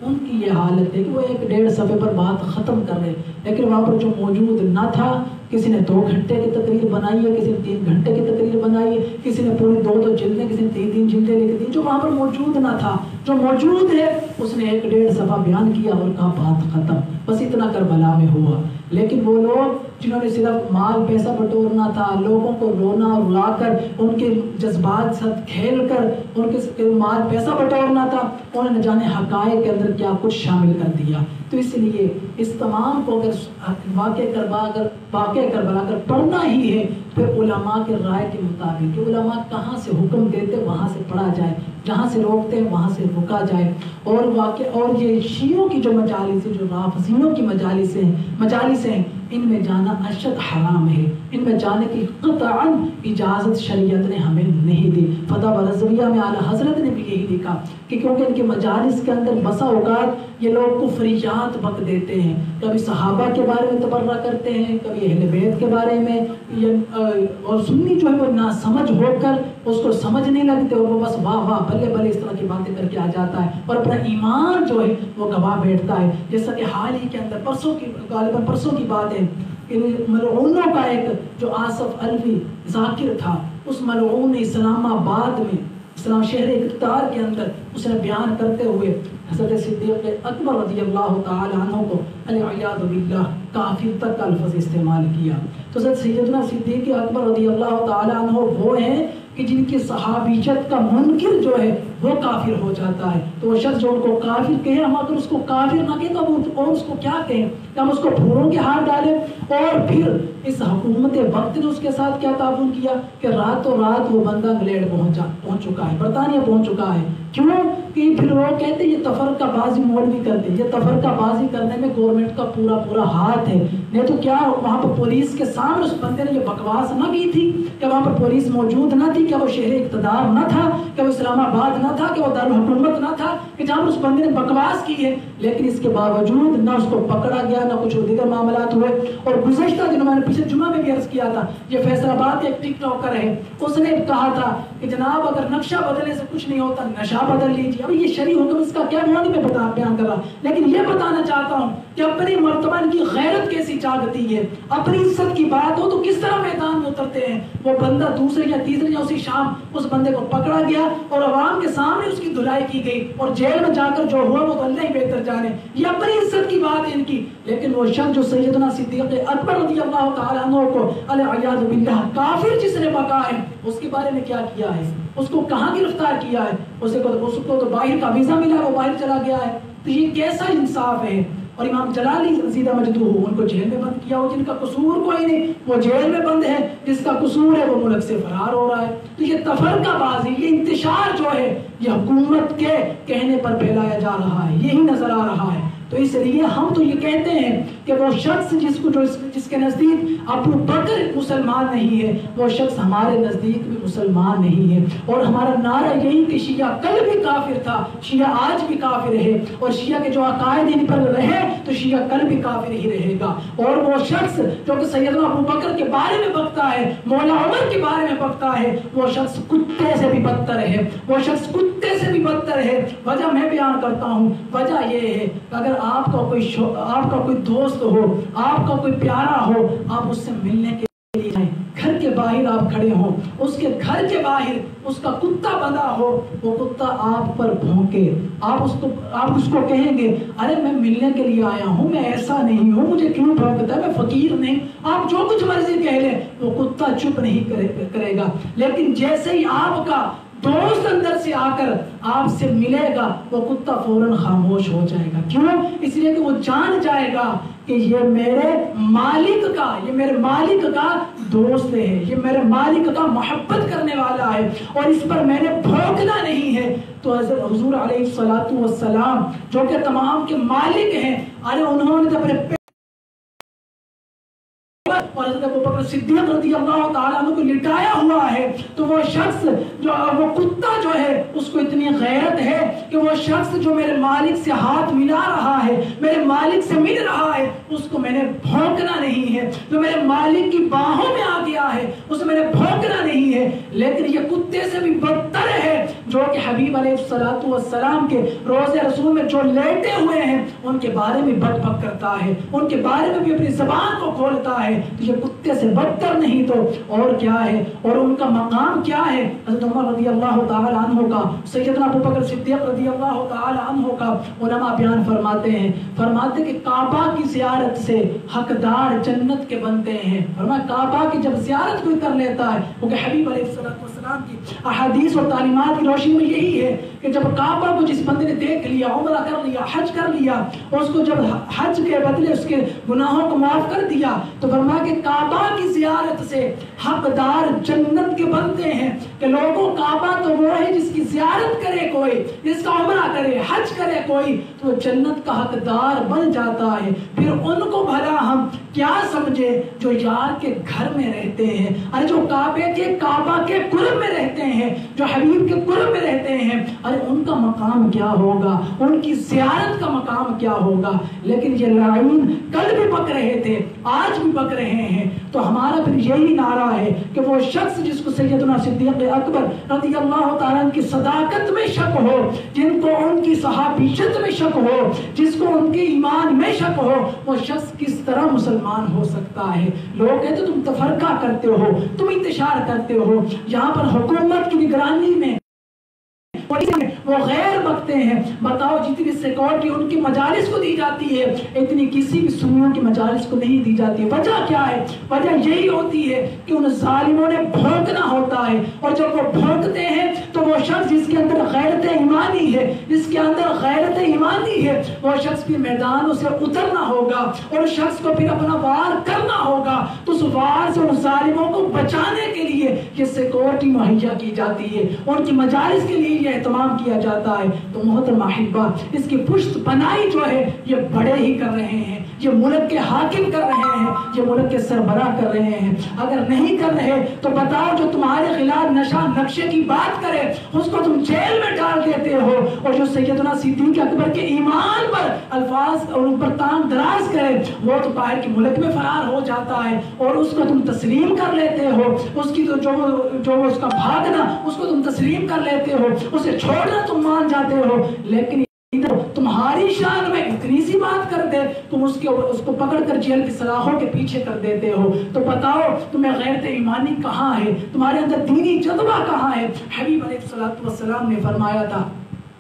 ان کی یہ حالت ہے کہ وہ 1-1.5 صفحے پر بات ختم کر رہے، لیکن وہاں پر جو موجود نہ تھا، کسی نے 2 گھنٹے کی تقریر بنائی ہے، کسی نے 3 گھنٹے کی تقریر بنائی ہے، کسی نے پوری 2 جلدیں، کسی نے 3 جلدیں لکھ دی، جو وہاں پر موجود نہ تھا، جو موجود ہے اس نے 1-1.5 صفحہ بیان کیا اور کہا بات ختم، بس اتنا کربلا میں ہوا۔ لیکن وہ لوگ جنہوں نے صرف مال پیسہ بٹورنا تھا، لوگوں کو رونا اور رلا کر ان کے جذبات سے کھیل کر ان کے مال پیسہ بٹورنا تھا، انہوں نے جانے حقائق کے اندر کیا کچھ شامل کر دیا۔ تو اس لیے اس تمام کو اگر واقع کربلا اگر پڑھنا ہی ہے، پھر علماء کے رائے کے مطابق کہ علماء کہاں سے حکم دیتے وہاں سے پڑھا جائے، جہاں سے روکتے ہیں وہاں سے رکا جائے۔ اور یہ شیعوں کی جو مجالس ہیں، جو رافضیوں کی مجالس ہیں، ان میں جانا اشد حرام ہے، ان میں جانے کی قطعاً اجازت شریعت نے ہمیں نہیں دی۔ فتح رضویہ میں اعلیٰ حضرت نے بھی یہی لکھا کہ کیونکہ ان کے مجالس کے اندر بسا اوقات یہ لوگ کفریات بک دیتے ہیں، کبھی صحابہ کے بارے میں تبرہ کرتے ہیں، کبھی اہل بیت کے بارے میں، اور سنی جو ہے وہ ناسمجھ ہو کر اس کو سمجھنے لگتے اور وہ بس واہ واہ بلے بلے اس طرح کی باتیں کر کے آ جاتا ہے اور اپنا ایمان جو ہے وہ گوا بیٹھتا ہے۔ جیسا کہ حال ہی کے اندر غالباً پرسوں کی بات ہے کہ ملعونوں کا ایک جو آصف الوی ذاکر تھا، اس ملعون نے اسلام آباد میں، اسلام شہر اقتدار کے اندر اس نے بیان کرتے ہوئے حضرت صدیق اکبر رضی اللہ تعالی عنہ کو العیاذ باللہ کافر تک کا لفظ استعمال کیا۔ تو حضرت سیدنا صدیق اکبر رضی اللہ تعالی عنہ وہ ہیں کہ جن کی صحابیت کا منکر جو ہے وہ کافر ہو جاتا ہے۔ تو وہ شخص جو ان کو کافر کہے، ہم اگر اس کو کافر نہ کہیں تو اور اس کو کیا کہیں کہ ہم اس کو پھوروں کے ہاتھ ڈالیں؟ اور پھر اس حکومت وقت نے اس کے ساتھ کیا تعاون کیا کہ راتوں رات وہ بندہ انگلینڈ پہنچ چکا ہے، برطانیہ پہنچ چکا ہے۔ کیوں کہ پھر وہ کہتے ہیں یہ تفرقہ بازی مولوی کرتے ہیں، یہ تفرقہ بازی کرنے میں گورنمنٹ کا پورا ہاتھ ہے۔ نہیں تو کیا وہاں پر پولیس کے سامنے اس بندے نے یہ بکواس نہ کی تھی کہ وہاں پر پولیس موجود نہ تھی، کہ وہ شہر اقتدار نہ تھا، کہ وہ اسلام آباد نہ تھا، کہ وہ دارالحکومت نہ تھا، کہ جہاں پر اس بندے نے بکواس کی ہے، لیکن اس کے باوجود نہ اس کو پکڑا گیا، نہ کچھ دیگر معاملات ہوئے۔ اور گزشتہ دنوں میں نے پچھلے جمعہ میں بھی عرض کیا تھا، یہ فیصل آباد کے ایک ٹک ٹاکر ہے، اس نے کہا تھا کہ جناب اگر نقشہ بدلنے سے کچھ نہیں ہوتا نشہ بدل لیجیے۔ اب یہ شرعی حکم اس کا کیا معنی میں بیان کر رہا، لیکن یہ بتانا چاہتا ہوں کہ اپنی مرتبہ ان کی غیرت کیسی جاگتی ہے، اپنی عزت کی بات ہو تو کس طرح میدان میں اترتے ہیں۔ وہ بندہ دوسرے یا تیسرے یا اسی شام اس بندے کو پکڑا گیا اور عوام کے سامنے اس کی دھلائی کی گئی اور جیل میں جا کر جو ہوا وہ اللہ ہی بہتر جانے، یہ اپنی عزت کی بات ہے ان کی۔ لیکن وہ شخص جو سیدنا صدیق اکبر رضی اللہ تعالی عنہ کو العیاذ باللہ کافر جس نے بکا ہے، اس کے بارے میں کیا کیا ہے، اس کو کہاں گرفتار کیا ہے، اس کو تو باہر کا ویزا ملا، وہ باہر چلا گیا ہے۔ تو یہ کیسا انصاف ہے؟ اور امام جلالی رضی مجدہ ان کو جیل میں بند کیا ہو، جن کا قصور کوئی نہیں وہ جیل میں بند ہے، جس کا قصور ہے وہ ملک سے فرار ہو رہا ہے۔ تو یہ تفرقہ بازی، یہ انتشار جو ہے یہ حکومت کے کہنے پر پھیلایا جا رہا ہے، یہی نظر آ رہا ہے۔ تو اس لیے ہم تو یہ کہتے ہیں کہ وہ شخص جس کے نزدیک ابو بکر مسلمان نہیں ہے، وہ شخص ہمارے نزدیک بھی مسلمان نہیں ہے۔ اور ہمارا نعرہ یہی کہ شیعہ کل بھی کافر تھا، شیعہ آج بھی کافر ہے، اور شیعہ کے جو عقائد ان پر رہے تو شیعہ کل بھی کافر ہی رہے گا۔ اور وہ شخص جو کہ سیدنا ابو بکر کے بارے میں بکتا ہے، مولا عمر کے بارے میں بکتا ہے، وہ شخص کتے سے بھی بدتر ہے، وہ شخص کتے سے بھی بدتر ہے۔ وجہ میں بیان کرتا ہوں، وجہ یہ ہے کہ اگر آپ کا کوئی دوست ہو، آپ کا کوئی پیارا ہو، آپ اس سے ملنے کے لیے جائیں، گھر کے باہر آپ کھڑے ہوں، اس کے گھر کے باہر اس کا کتا بندھا ہو، وہ کتا آپ پر بھونکے، آپ اس کو کہیں گے ارے میں ملنے کے لیے آیا ہوں، میں ایسا نہیں ہوں، مجھے کیوں بھونکتا ہے، میں فقیر نہیں، آپ جو کچھ مرضی کہہ لیں وہ کتا چپ نہیں کرے گا۔ لیکن جیسے ہی آپ کا دوست اندر سے آ کر آپ سے ملے گا وہ کتا فوراً خاموش ہو جائے گا۔ کیوں؟ اس لیے کہ وہ جان جائے گا کہ یہ میرے مالک کا دوست ہے، یہ میرے مالک کا محبت کرنے والا ہے، اور اس پر میں نے بھونکنا نہیں ہے۔ تو حضور علیہ الصلوۃ والسلام جو کہ تمام کے مالک ہیں، ارے انہوں نے اپنے اور حضرت ابوبکر صدیق رضی اللہ تعالیٰ عنہ کو لٹایا ہوا ہے، تو وہ شخص وہ کتا جو ہے اس کو اتنی غیرت ہے کہ وہ شخص جو میرے مالک سے ہاتھ ملا رہا ہے، میرے مالک سے مل رہا ہے، اس کو میں نے بھونکنا نہیں ہے۔ جو میرے مالک کی باہوں میں آ کے کیا ہے، اسے میں نے بھونکنا نہیں ہے، لیکن یہ کتے سے بھی بدتر ہے جو کہ حبیب علیہ الصلوۃ والسلام کے روضہ رسول میں جو لیٹے ہوئے ہیں ان کے بارے میں بک بک کرتا ہے، ان کے بارے میں بھی اپنی زبان کو کھولتا ہے، تو یہ کتے سے بدتر نہیں تو اور کیا ہے؟ اور ان کا مقام کیا ہے؟ حضرت عمر رضی اللہ تعالی عنہ کا، سیدنا ابوبکر صدیق رضی اللہ تعالی عنہ کا علماء بیان فرماتے ہیں کہ کعبہ کی زیارت سے حقدار جنت کے بنتے ہیں۔ فرمایا کعبہ کی جب زیارت کوئی کر لیتا ہے، کیونکہ حبیب علیہ السلام کی احادیث اور تعلیمات کی روشنی میں یہی ہے کہ جب کعبہ کو جس بندے نے دیکھ لیا، عمرہ کر لیا، حج کر لیا، اس کو جب حج کے بدلے اس کے گناہوں کو معاف کر دیا، تو فرمایا کہ کعبہ کی زیارت سے حقدار جنت کے بنتے ہیں کہ لوگوں کعبہ تو وہ ہے جس کی زیارت کرے کوئی، جس کا عمرہ کرے، حج کرے کوئی، تو وہ جنت کا حقدار بن جاتا ہے۔ پھر ان کو بھلا ہم کیا سمجھے جو یار کے گھر میں رہتے ہیں، ارے جو کعبہ کے قرب میں رہتے ہیں، جو حبیب کے قرب میں رہتے ہیں، ارے ان کا مقام کیا ہوگا، ان کی زیارت کا مقام کیا ہوگا۔ لیکن یہ لعین کل بھی بک رہے تھے، آج بھی بک رہے ہیں، تو ہمارا پھر یہی نعرہ ہے کہ وہ شخص جس کو سیدنا صدیق اکبر رضی اللہ تعالیٰ عنہ کی صداقت میں شک ہو، جن کو ان کی صحابیت میں شک ہو، جس کو ان کے ایمان میں شک ہو، وہ شخص کس طرح مسلمان ہو سکتا ہے؟ لوگ کہتے ہیں تم تفرقہ کرتے ہو، تم انتشار کرتے ہو، یہاں پر حکومت کی نگرانی میں وہ غیر بکتے ہیں۔ بتاؤ جتنی سیکورٹی ان کی مجالس کو دی جاتی ہے، اتنی کسی بھی سنیوں کی مجالس کو نہیں دی جاتی۔ وجہ کیا ہے؟ وجہ یہی ہوتی ہے کہ ان ظالموں نے بھونکنا ہوتا ہے، اور جب وہ بھونکتے ہیں تو وہ شخص جس کے اندر غیرت ایمانی ہے، جس کے اندر غیرت ایمانی ہے، وہ شخص بھی میدانوں سے اترنا ہوگا، اور اس شخص کو پھر اپنا وار کرنا ہوگا۔ تو اس وار سے ان ظالموں کو بچانے کے لیے یہ سیکورٹی مہیا کی جاتی ہے، ان کی مجالس کے لیے یہ اہتمام کیا جاتا ہے۔ تو محترم احبہ، اس کی پشت پناہی جو ہے یہ بڑے ہی کر رہے ہیں، یہ ملک کے حاکم کر رہے ہیں، یہ ملک کے سربراہ کر رہے ہیں۔ اگر نہیں کر رہے تو بتاؤ جو تمہارے خلاف نقشے کی بات کرے اس کو تم جیل میں ڈال دیتے ہو، اور جو سیدنا صدیق اکبر کے ایمان پر الفاظ اور ان پر تام دراز کرے وہ تو باہر کے ملک میں فرار ہو جاتا ہے، اور اس کو تم تسلیم کر لیتے ہو، اس کی جو اس کا بھاگنا اس کو تم تسلیم کر لیتے ہو، اسے چھوڑنا تم مان جاتے ہو۔ لیکن تمہاری شان میں اتنی سی بات کر دے تم اس کو پکڑ کر جیل کی سلاخوں کے پیچھے کر دیتے ہو۔ تو بتاؤ تمہیں غیرت ایمانی کہاں ہے؟ تمہارے اندر دینی جذبہ کہاں ہے؟ حبیب علیہ الصلوۃ والسلام نے فرمایا تھا،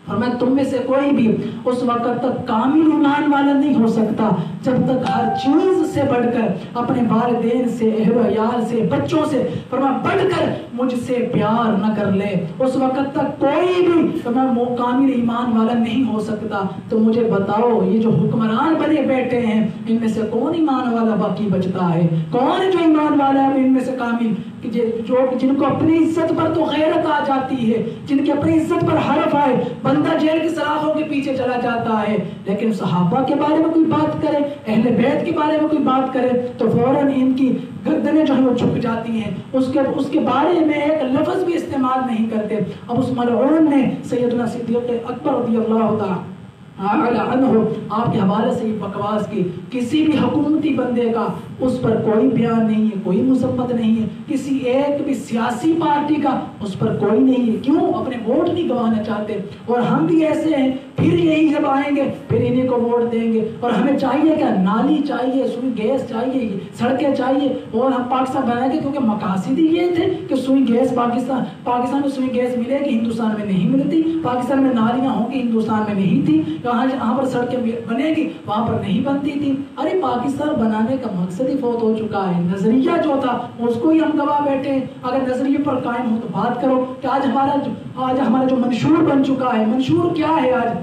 فرمایا تم میں سے کوئی بھی اس وقت تک کامل ایمان والا نہیں ہو سکتا جب تک ہر چیز سے بڑھ کر اپنے والدین سے، اہل و عیال سے، بچوں سے فرمایا بڑھ کر مجھ سے پیار نہ کر لے، اس وقت تک کوئی بھی فرمایا کامل ایمان والا نہیں ہو سکتا۔ تو مجھے بتاؤ یہ جو حکمران بنے بیٹھے ہیں ان میں سے کون ایمان والا باقی بچتا ہے؟ کون جو ایمان والا ہے ان میں سے کامل؟ جن کو اپنی عزت پر تو غیرت آ جاتی ہے، جن کی اپنی عزت پر حرف آئے، بندہ جیل کی سلاخوں کے پیچھے چلا جاتا ہے، لیکن صحابہ کے بارے میں کوئی بات کرے، اہل بیت کے بارے میں کوئی بات کرے تو فوراً ان کی گردنیں جو ہیں وہ جھک جاتی ہیں، اس کے بارے میں ایک لفظ بھی استعمال نہیں کرتے۔ اب اس ملعون نے سیدنا صدیق اکبر رضی اللہ تعالی عنہ آپ کے حوالے سے یہ بکواس کی، کسی بھی حکومتی بندے کا اس پر کوئی بیان نہیں ہے، کوئی مذمت نہیں ہے، کسی ایک بھی سیاسی پارٹی کا اس پر کوئی نہیں ہے۔ کیوں؟ اپنے ووٹ نہیں گوانا چاہتے، اور ہم بھی ایسے ہیں، پھر یہی جب آئیں گے پھر انہیں کو ووٹ دیں گے، اور ہمیں چاہیے کہ نالی چاہیے، سوئی گیس چاہیے، سڑکیں چاہیے، اور ہم پاکستان بنائیں گے، کیونکہ مقاصد ہی یہ تھے کہ سوئی گیس پاکستان میں سوئی گیس ملے گی، ہندوستان میں نہیں ملتی، پاکستان میں نالیاں ہوں گی، ہندوستان میں نہیں تھی، جہاں پر سڑکیں بنے گی وہاں پر نہیں بنتی تھی۔ ارے پاکستان بنانے کا مقصد ہی فوت ہو چکا ہے، نظریہ جو تھا اس کو ہی ہم گواہ بیٹھے ہیں۔ اگر نظریے پر قائم ہو تو بات کرو کہ آج ہمارا جو منشور بن چکا ہے، منشور کیا ہے؟ آج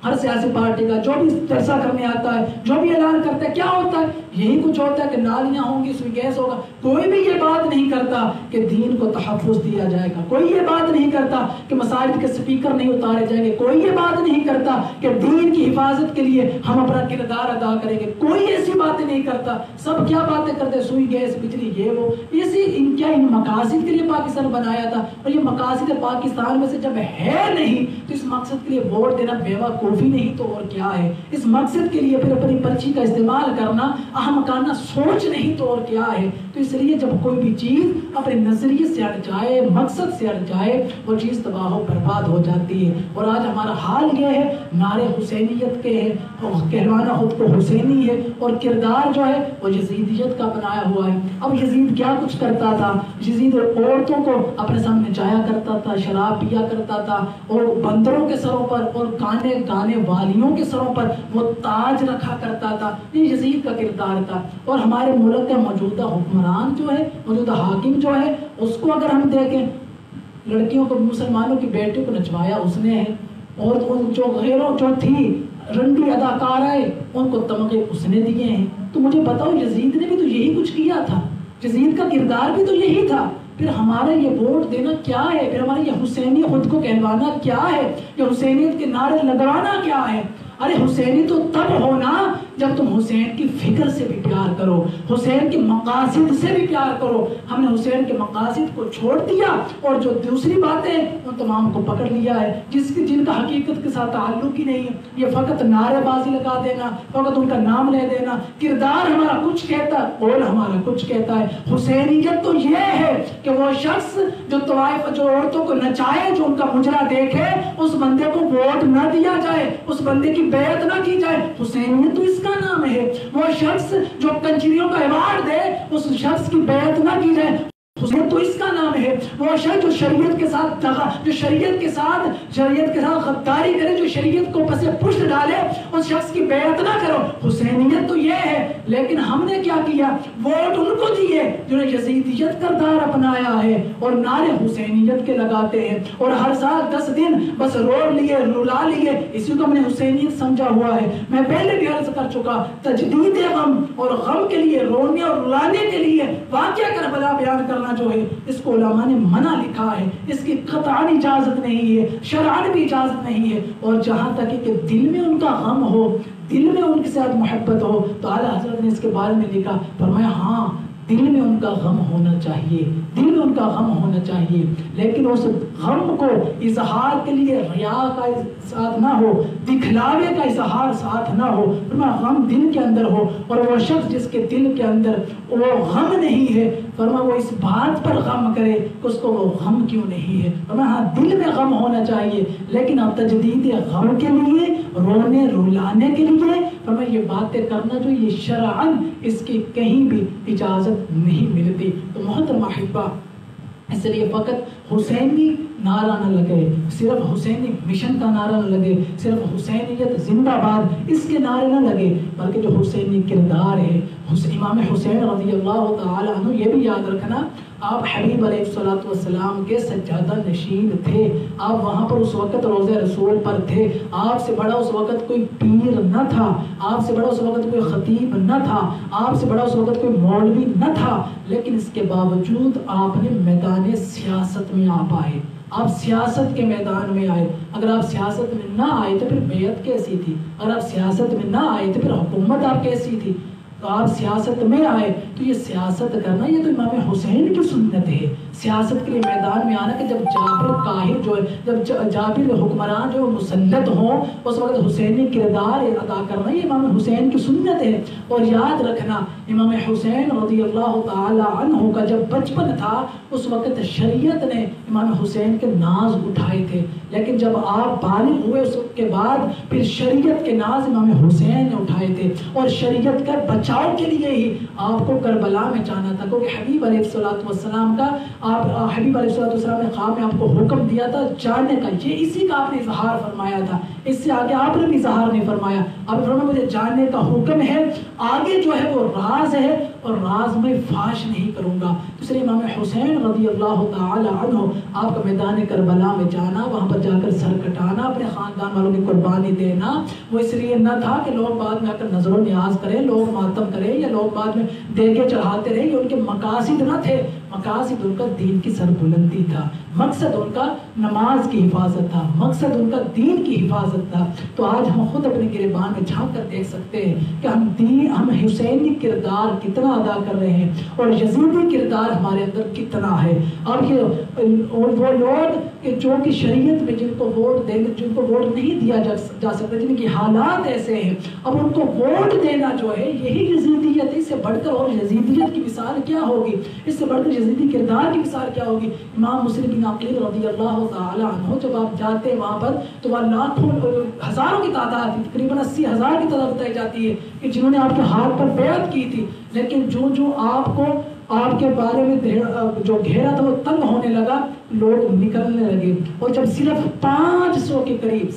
ہر سیاسی پارٹی کا جو بھی چرچا کرنے آتا ہے، جو بھی اعلان کرتا ہے، کیا ہوتا ہے؟ یہی کچھ ہوتا ہے کہ نالیاں ہوں گی، اس میں گیس ہوگا۔ کوئی بھی یہ بات نہیں کرتا کہ دین کو تحفظ دیا جائے گا، کوئی یہ بات نہیں کرتا کہ مساجد کے سپیکر نہیں اتارے جائیں گے، کوئی یہ بات نہیں کرتا کہ دین کی حفاظت کے لیے ہم اپنا کردار ادا کریں گے، کوئی ایسی باتیں نہیں کرتا۔ سب کیا باتیں کرتے؟ سوئی گیس، بجلی، یہ وہ، ان مقاصد کے لیے پاکستان بنایا تھا، اور یہ مقاصد پاکستان میں سے جب ہے نہیں تو اس مقصد کے لیے ووٹ دینا بیوقوفی نہیں تو اور کیا ہے؟ اس مقصد کے لیے پھر اپنی پرچی کا استعمال کرنا احمقانہ سوچ نہیں تو اور کیا ہے. تو اس لیے جب کوئی بھی چیز اپنے نظریے سے ہٹ جائے، مقصد سے ہٹ جائے، وہ چیز تباہ و برباد ہو جاتی ہے. اور آج ہمارا حال یہ ہے، نعرے حسینیت کے ہے، کہلوانا خود کو حسینی ہے، اور کردار جو ہے وہ یزیدیت کا بنایا ہوا ہے. اب یزید کیا کچھ کرتا تھا؟ یزید عورتوں کو اپنے سامنے جایا کرتا تھا، شراب پیا کرتا تھا، اور بندروں کے سروں پر اور گانے والیوں کے سروں پر وہ تاج رکھا کرتا تھا. یہ یزید کا کردار تھا. اور ہمارے ملک کا موجودہ حکمران جو ہے، موجودہ حاکم جو ہے، اس کو اگر ہم دیکھیں، لڑکیوں کو، مسلمانوں کی بیٹیوں کو نچوایا اس نے ہے، اور جو غیروں جو تھی رنڈی اداکارائیں ان کو تمغے اس نے دیے ہیں. تو مجھے بتاؤ یزید نے بھی تو یہی کچھ کیا تھا، یزید کا کردار بھی تو یہی تھا. پھر ہمارا یہ ووٹ دینا کیا ہے؟ پھر ہمارا یہ حسینی خود کو کہلوانا کیا ہے؟ یہ حسینیت کے نعرے لگوانا کیا ہے؟ ارے حسینی تو تب ہونا جب تم حسین کی فکر سے بھی پیار کرو، حسین کے مقاصد سے بھی پیار کرو. ہم نے حسین کے مقاصد کو چھوڑ دیا اور جو دوسری باتیں ان تمام کو پکڑ لیا ہے، جن کا حقیقت کے ساتھ تعلق ہی نہیں ہے. یہ فقط نعرے بازی لگا دینا، فقط ان کا نام لے دینا. کردار ہمارا کچھ کہتا ہے، قول ہمارا کچھ کہتا ہے. حسینیت تو یہ ہے کہ وہ شخص جو طوائف، جو عورتوں کو نچائے، جو ان کا مجرا دیکھے، اس بندے کو ووٹ نہ دیا جائے، اس بندے کی بیعت نہ کی جائے. حسینیت تو اس کا نام ہے. وہ شخص جو کنجریوں کا ایوارڈ دے، اس شخص کی بیعت نہ کی جائے. حسین تو اس کا نام ہے. وہ شخص جو شریعت کے ساتھ جو شریعت کے ساتھ غداری کرے، جو شریعت کو پس پشت ڈالے، اس شخص کی بیعت نہ کرو. حسینیت تو یہ ہے. لیکن ہم نے کیا کیا؟ ووٹ ان کو دیے جنہوں نے یزیدیت کا دار اپنایا ہے اور نعرے حسینیت کے لگاتے ہیں، اور ہر سال 10 دن بس روڑ لیے، رلا لیے. اسی کو ہم نے حسینیت سمجھا ہوا ہے. میں پہلے بھی عرض کر چکا، تجدید غم اور غم کے لیے، رونے اور رلانے کے لیے واقعہ کربلا بیان کرنا جو ہے، اس کو علماء نے منع لکھا ہے. اس کی قطعاً اجازت نہیں ہے، شرعاً بھی اجازت نہیں ہے. اور جہاں تک کہ دل میں ان کا غم ہو، دل میں ان کے ساتھ محبت ہو، تو اعلیٰ حضرت نے اس کے بارے میں لکھا، فرمایا ہاں دل میں ان کا غم ہونا چاہیے، دل میں ان کا غم ہونا چاہیے، لیکن اس غم کو اظہار کے لیے ریا کا ساتھ نہ ہو، دکھلاوے کا اظہار ساتھ نہ ہو. فرمایا غم دل کے اندر ہو. اور وہ شخص جس کے دل کے اندر وہ غم نہیں ہے، فرمایا وہ اس بات پر غم کرے کہ اس کو وہ غم کیوں نہیں ہے. فرمایا ہاں دل میں غم ہونا چاہیے، لیکن اب تجدید غم کے لیے، رونے رلانے کے لیے، فرمایا یہ باتیں کرنا جو یہ شرعاً اس کی کہیں بھی اجازت نہیں ملتی. تو محترم احبہ، اس لیے فقط حسینی نعرہ نہ لگے، صرف حسینی مشن کا نعرہ نہ لگے، صرف حسینیت زندہ باد اس کے نعرے نہ لگے، بلکہ جو حسینی کردار ہے، امام حسین رضی اللہ تعالی عنہ، یہ بھی یاد رکھنا آپ حبیب علیہ السلام کے سجادہ نشین تھے. آپ وہاں پر اس وقت روضہ رسول پر تھے. آپ سے بڑا اس وقت کوئی پیر نہ تھا، آپ سے بڑا اس وقت کوئی خطیب نہ تھا، آپ سے بڑا اس وقت کوئی مولوی نہ تھا. لیکن اس کے باوجود آپ نے میدان سیاست میں آپ آئے، آپ سیاست کے میدان میں آئے. اگر آپ سیاست میں نہ آئے تو پھر بیعت کیسی تھی؟ اگر آپ سیاست میں نہ آئے تو پھر حکومت آپ کیسی تھی؟ تو آپ سیاست میں آئے تو یہ سیاست کرنا یہ تو امام حسین کی سنت ہے. سیاست کے لیے میدان میں آنا کہ جب جابر قاہر جو ہے، جب جابر حکمران جو مسلط ہوں، اس وقت حسینی کردار ادا کرنا یہ امام حسین کی سنت ہے. اور یاد رکھنا امام حسین رضی اللہ تعالی عنہ کا جب بچپن تھا، اس وقت شریعت نے امام حسین کے ناز اٹھائے تھے، لیکن جب آپ بالغ ہوئے اس کے بعد پھر شریعت کے ناز امام حسین نے اٹھائے تھے. اور شریعت کا بچاؤ کے لیے ہی آپ کو کربلا میں جانا تھا، کیونکہ حبیب علیہ السلام کا حبیب علیہ السلام نے خواب میں آپ کو حکم دیا تھا جانے کا، یہ اسی کا آپ نے اظہار فرمایا تھا. اس سے آگے آپ نے بھی اظہار نہیں فرمایا. آپ فرمایا مجھے جاننے کا حکم ہے، آگے جو ہے وہ راز ہے اور راز میں فاش نہیں کروں گا. اس لیے امام حسین رضی اللہ تعالی عنہ آپ کا میدان کربلا میں جانا، وہاں پر جا کر سر کٹانا، اپنے خاندان والوں کی قربانی دینا، وہ اس لیے نہ تھا کہ لوگ بعد میں آ کر نظر و نیاز کریں، لوگ ماتم کریں یا لوگ بعد میں دیگے چڑھاتے رہے، یہ ان کے مقاصد نہ تھے. مقاصد ان کا دین کی سربلندی تھا، مقصد ان کا نماز کی حفاظت تھا، مقصد ان کا دین کی حفاظت تھا۔ تو آج ہم خود اپنے گریبان میں جھانک کر دیکھ سکتے ہیں کہ ہم حسینی کردار کتنا ادا کر رہے ہیں اور یزیدی کردار ہمارے اندر کتنا ہے۔ اور وہ لوگ جو کہ شریعت میں جن کو ووٹ نہیں دیا جا سکتا، جن کی حالات ایسے ہیں، اب ان کو ووٹ دینا جو ہے یہی یزیدیت، اس سے بڑھ کر اور یزیدیت کی مثال کیا ہوگی، اس سے بڑھ کر یزیدی کردار کی مثال کیا ہوگی۔ امام مسلم بن عقیل رضی اللہ تعالی عنہ جب آپ جاتے ہیں وہاں پر تو وہاں لاکھوں ہزاروں کی تعداد تھی، تقریباً 80,000 کی تعداد بتائی جاتی ہے کہ جنہوں نے آپ کے ہاتھ پر بیعت کی تھی، لیکن جو آپ کو آپ کے بارے میں جو گھیرا تھا وہ تنگ ہونے لگا، لوگ نکلنے لگے، اور جب صرف 500 کے قریب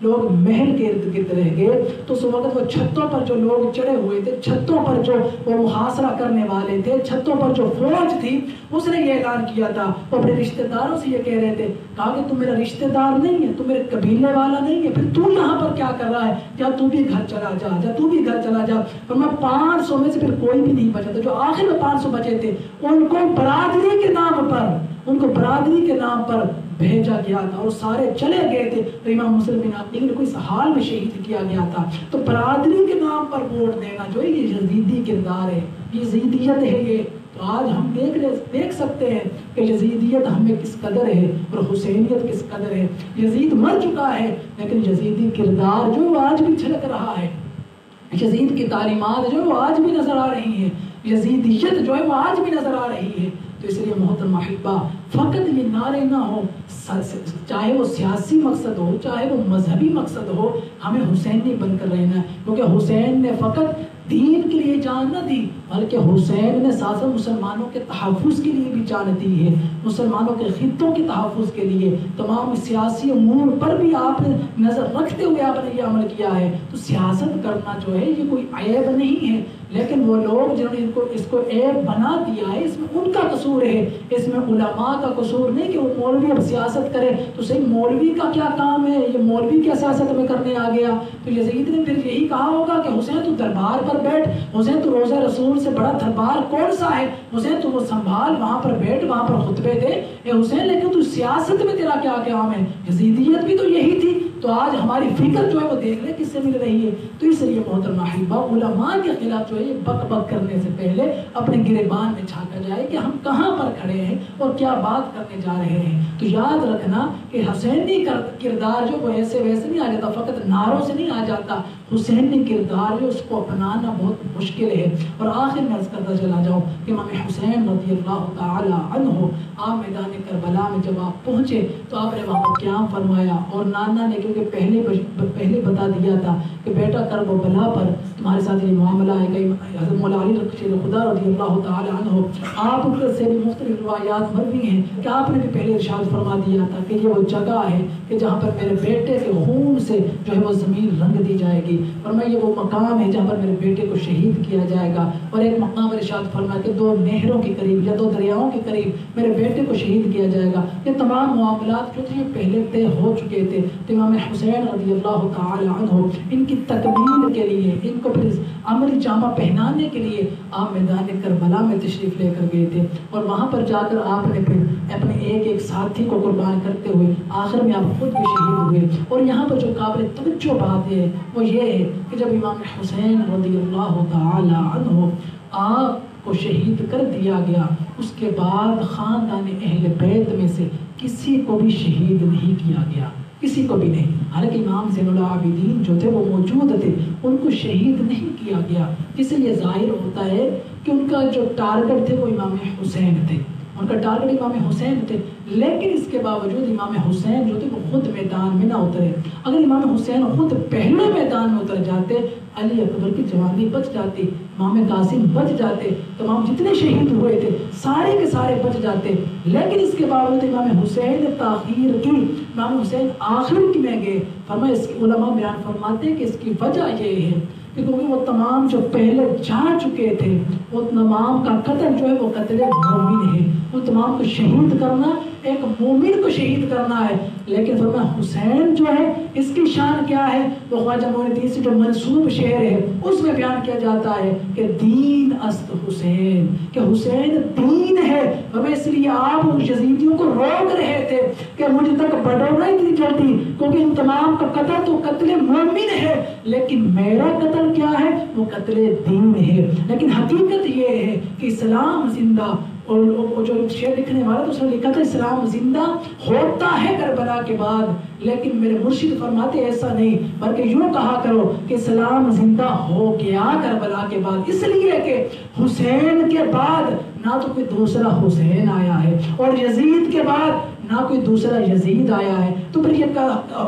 لوگ محل کے ارد گرد رہ گئے تو اس وقت وہ چھتوں پر جو لوگ چڑھے ہوئے تھے، چھتوں پر جو وہ محاصرہ کرنے والے تھے، چھتوں پر جو فوج تھی، اس نے یہ اعلان کیا تھا، وہ اپنے رشتہ داروں سے یہ کہہ رہے تھے، کہا کہ تم میرا رشتہ دار نہیں ہے، تم میرے قبیلے والا نہیں ہے، پھر تو یہاں پر کیا کر رہا ہے، جا تو بھی گھر چلا جا۔ فرمایا 500 میں سے پھر کوئی بھی نہیں بچا تھا، جو آخر میں 500 بچے تھے ان کو برادری کے نام پر بھیجا گیا تھا اور سارے چلے گئے تھے، تو امام مسلم بن عقیل کو اس حال میں شہید کیا گیا تھا۔ تو برادری کے نام پر ووٹ دینا جو ہے یہ یزیدی کردار ہے، یزیدیت ہے یہ۔ تو آج ہم دیکھ سکتے ہیں کہ یزیدیت ہمیں کس قدر ہے اور حسینیت کس قدر ہے۔ یزید مر چکا ہے لیکن یزیدی کردار جو وہ آج بھی چھلک رہا ہے، یزید کی تعلیمات جو وہ آج بھی نظر آ رہی ہیں، یزیدیت جو ہے وہ آج بھی نظر آ رہی ہے۔ تو اس لیے محترم احبہ، فقط یہ نعرے نہ ہو، چاہے وہ سیاسی مقصد ہو چاہے وہ مذہبی مقصد ہو، ہمیں حسینی بن کر رہنا ہے، کیونکہ حسین نے فقط دین کے لیے جان نہ دی بلکہ حسین نے ساتھ مسلمانوں کے تحفظ کے لیے بھی جان دی ہے، مسلمانوں کے خطوں کے تحفظ کے لیے، تمام سیاسی امور پر بھی آپ نے نظر رکھتے ہوئے آپ نے یہ عمل کیا ہے۔ تو سیاست کرنا جو ہے یہ کوئی عیب نہیں ہے، لیکن وہ لوگ جنہوں نے اس کو عیب بنا دیا ہے، اس میں ان کا قصور ہے، اس میں علماء کا قصور نہیں کہ وہ مولوی اب سیاست کرے۔ تو صحیح مولوی کا کیا کام ہے، یہ مولوی کیا سیاست میں کرنے آ گیا؟ تو یزید نے پھر یہی کہا ہوگا کہ حسین تو دربار پر بیٹھ، حسین تو روزہ رسول سے بڑا دربار کون سا ہے، حسین تو وہ سنبھال، وہاں پر بیٹھ، وہاں پر خطبے دے، اے حسین لیکن تو سیاست میں تیرا کیا کام ہے؟ یزیدیت بھی تو یہی تھی۔ تو آج ہماری فکر جو ہے وہ دیکھ لے کس سے مل رہی ہے۔ تو اس لیے محترم احبہ، علماء کے خلاف جو ہے یہ بک بک کرنے سے پہلے اپنے گریبان میں جھانکا جائے کہ ہم کہاں پر کھڑے ہیں اور کیا بات کرنے جا رہے ہیں۔ تو یاد رکھنا کہ حسینی کردار جو وہ ایسے ویسے نہیں آ جاتا، فقط نعروں سے نہیں آ جاتا، حسینی کردار جو اس کو اپنانا بہت مشکل ہے۔ اور آخر میں عرض کرتا چلا جاؤں کہ امام حسین رضی اللہ تعالی عنہ آپ میدان کربلا میں جب آپ پہنچے تو آپ نے وہاں پر قیام فرمایا، اور نانا نے کیونکہ پہلے بتا دیا تھا کہ بیٹا کرب و بلا پر تمہارے ساتھ یہ معاملہ ہے کہ حضرت مولا علی شیر خدا رضی اللہ تعالی عنہ، آپ سے بھی مختلف روایات مروی ہیں کہ آپ نے بھی پہلے ارشاد فرما دیا تھا کہ یہ وہ جگہ ہے کہ جہاں پر میرے بیٹے کے خون سے جو ہے وہ زمین رنگ دی جائے گی، فرمایا یہ وہ مقام ہے جہاں پر میرے بیٹے کو شہید کیا جائے گا۔ اور ایک مقام ارشاد فرمایا کہ 2 نہروں کے قریب یا 2 دریاؤں کے قریب میرے بیٹے کو شہید کیا جائے گا۔ یہ تمام معاملات جو تھے پہلے طے ہو چکے تھے۔ تو امام حسین رضی اللہ تعالی عنہ ان کی تکمیل کے لیے، ان کو پھر عملی جامہ پہنانے کے لیے آپ میدان کربلا میں تشریف لے کر گئے تھے، اور وہاں پر جا کر آپ نے پھر اپنے ایک ساتھی کو قربان کرتے ہوئے آخر میں آپ خود بھی شہید ہوئے۔ اور یہاں پر جو قابل توجہ بات ہے وہ یہ ہے کہ جب امام حسین رضی اللہ تعالی عنہ آپ کو شہید کر دیا گیا، اس کے بعد خاندان اہل بیت میں سے کسی کو بھی شہید نہیں کیا گیا، کسی کو بھی نہیں۔ حالانکہ امام زین العابدین جو تھے وہ موجود تھے، ان کو شہید نہیں کیا گیا، اس لیے ظاہر ہوتا ہے کہ ان کا جو ٹارگٹ تھے وہ امام حسین تھے، ان کا ٹارگٹ امام حسین تھے۔ لیکن اس کے باوجود امام حسین جو تھے وہ خود میدان میں نہ اترے۔ اگر امام حسین خود پہلے میدان میں اتر جاتے، علی اکبر کی جوانی بچ جاتی، امام قاسم بچ جاتے، تمام جتنے شہید ہوئے تھے سارے کے سارے بچ جاتے۔ لیکن اس کے باوجود امام حسین نے تاخیر کی، امام حسین آخر میں گئے۔ فرمایا اس کی علماء بیان فرماتے ہیں کہ اس کی وجہ یہ ہے کہ کیونکہ وہ تمام جو پہلے جا چکے تھے وہ تمام کا قتل جو ہے وہ قتل مومن ہے، وہ تمام کو شہید کرنا، ایک مومن کو شہید کرنا ہے۔ لیکن فرمایا حسین جو ہے اس کی شان کیا ہے؟ وہ خواجہ معین الدین سے جو منسوب شعر ہے اس میں بیان کیا جاتا ہے کہ دین است حسین، کہ حسین دین ہے۔ ہمیں اس لیے آپ یزیدیوں کو روک رہے تھے کہ مجھ تک بڑھونا اتنی چلتی، کیونکہ ان تمام کا قتل تو قتل مومن ہے، لیکن میرا قتل کیا ہے؟ وہ قتل دین ہے۔ لیکن حقیقت یہ ہے کہ اسلام زندہ، اور جو شعر لکھنے والا تو اس نے لکھا تھا اسلام زندہ ہوتا ہے کربلا کے بعد، لیکن میرے مرشد فرماتے ایسا نہیں، بلکہ یوں کہا کرو کہ اسلام زندہ ہو گیا کربلا کے بعد، اس لیے کہ حسین کے بعد نہ تو کوئی دوسرا حسین آیا ہے اور یزید کے بعد نہ کوئی دوسرا یزید آیا ہے۔ تو پھر یہ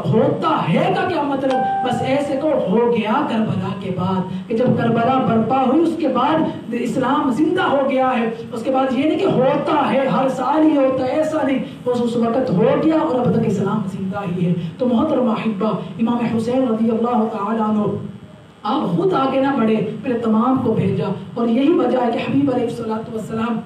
ہوتا ہے کا کیا مطلب؟ بس ایسے کو ہو گیا کربلا کے بعد، کہ جب کربلا برپا ہوئی اس کے بعد اسلام زندہ ہو گیا ہے۔ اس کے بعد یہ نہیں کہ ہوتا ہے ہر سال ہی ہوتا ہے، ایسا نہیں، بس اس وقت ہو گیا اور اب تک اسلام زندہ ہی ہے۔ تو محترم احبہ، امام حسین رضی اللہ تعالیٰ عنہ آپ خود آگے نہ بڑھے، پھر تمام کو بھیجا، اور یہی وجہ ہے کہ حبیب علیہ الصلوۃ والسلام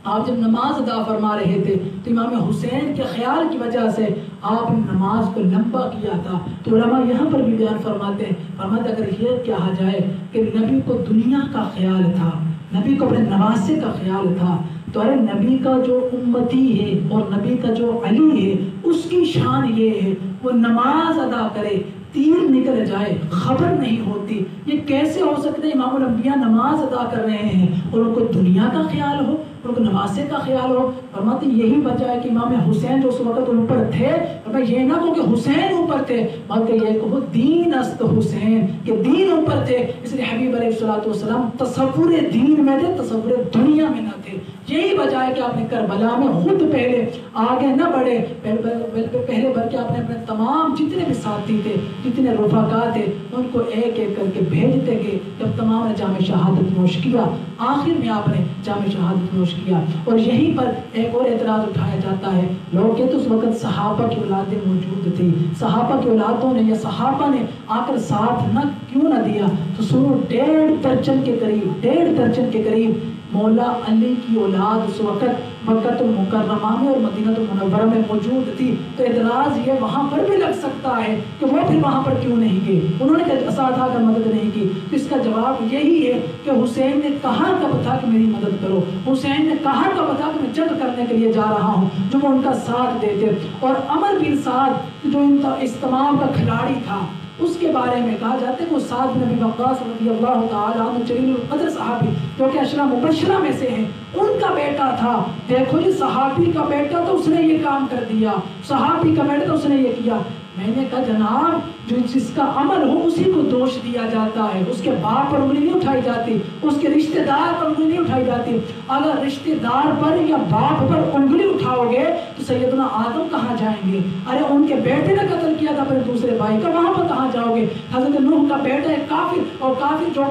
آپ جب نماز ادا فرما رہے تھے تو امام حسین کے خیال کی وجہ سے آپ نے نماز کو لمبا کیا تھا۔ تو علماء یہاں پر بھی بیان فرماتے ہیں، اگر یہ کہا جائے کہ نبی کو دنیا کا خیال تھا، نبی کو اپنے نواسے کا خیال تھا، تو ارے نبی کا جو امتی ہے اور نبی کا جو علی ہے اس کی شان یہ ہے وہ نماز ادا کرے، تیر نکل جائے خبر نہیں ہوتی۔ یہ کیسے ہو سکتا ہے؟ امام الانبیاء نماز ادا کر رہے ہیں اور ان کو دنیا کا خیال ہو، ان کو نواسے کا خیال ہو؟ فرماتے یہی وجہ ہے کہ امام حسین جو اس وقت ان پر تھے، یہ نہ کہو کہ حسین اوپر تھے، بلکہ یہ کہو دین است حسین، کہ دین اوپر تھے۔ اس لیے حبیب علیہ الصلوۃ والسلام تصور دین میں تھے، تصور دنیا میں نہ تھے۔ یہی وجہ ہے کہ آپ نے کربلا میں خود پہلے آگے نہ بڑھے، پہلے بلکہ آپ نے اپنے تمام جتنے بھی ساتھی تھے، جتنے رفقا تھے، ان کو ایک ایک کر کے بھیجتے گئے۔ جب تمام نے جام شہادت نوش کیا، آخر میں آپ نے جام شہادت نوش کیا۔ اور یہیں پر ایک اور اعتراض اٹھایا جاتا ہے، لوگ کہتے اس وقت صحابہ کی اولادیں موجود تھی، صحابہ کی اولادوں نے یا صحابہ نے آ کر ساتھ نہ کیوں نہ دیا؟ تو سنو، 1.5 درجن کے قریب مولا علی کی اولاد اس وقت مکہ المکرمہ میں اور مدینہ المنورہ میں موجود تھی۔ تو اعتراض یہ وہاں پر بھی لگ سکتا ہے کہ وہ پھر وہاں پر کیوں نہیں گئے، انہوں نے ساتھ آ کر مدد نہیں کی؟ اس کا جواب یہی ہے کہ حسین نے کہا کب تھا کہ میری مدد کرو، حسین نے کہا کب تھا کہ میں جنگ کرنے کے لیے جا رہا ہوں، جو وہ ان کا ساتھ دیتے۔ اور عمر بن سعد جو اس تمام کا کھلاڑی تھا، اس کے بارے میں کہا جاتا ہے کہ وہ سعد بن ابی وقاص رضی اللہ تعالیٰ عنہ جلیل القدر صحابی جو کہ عشرہ مبشرہ میں سے ہیں، ان کا بیٹا تھا۔ دیکھو جی، صحابی کا بیٹا تو اس نے یہ کام کر دیا، صحابی کا بیٹا تو اس نے یہ کیا۔ میں نے کہا جناب، جو جس کا عمل ہو اسی کو دوش دیا جاتا ہے، اس کے باپ پر انگلی نہیں اٹھائی جاتی، اس کے رشتہ دار پر انگلی نہیں اٹھائی جاتی۔ اگر رشتہ دار پر یا باپ پر انگلی اٹھاؤ گے تو سیدنا آدم کہاں جائیں گے؟ ارے ان کے بیٹے نے قتل کیا تھا اپنے دوسرے بھائی کا، وہاں پر کہاں جاؤ گے؟ حضرت نوح کا بیٹا ہے کافر، اور کافر جو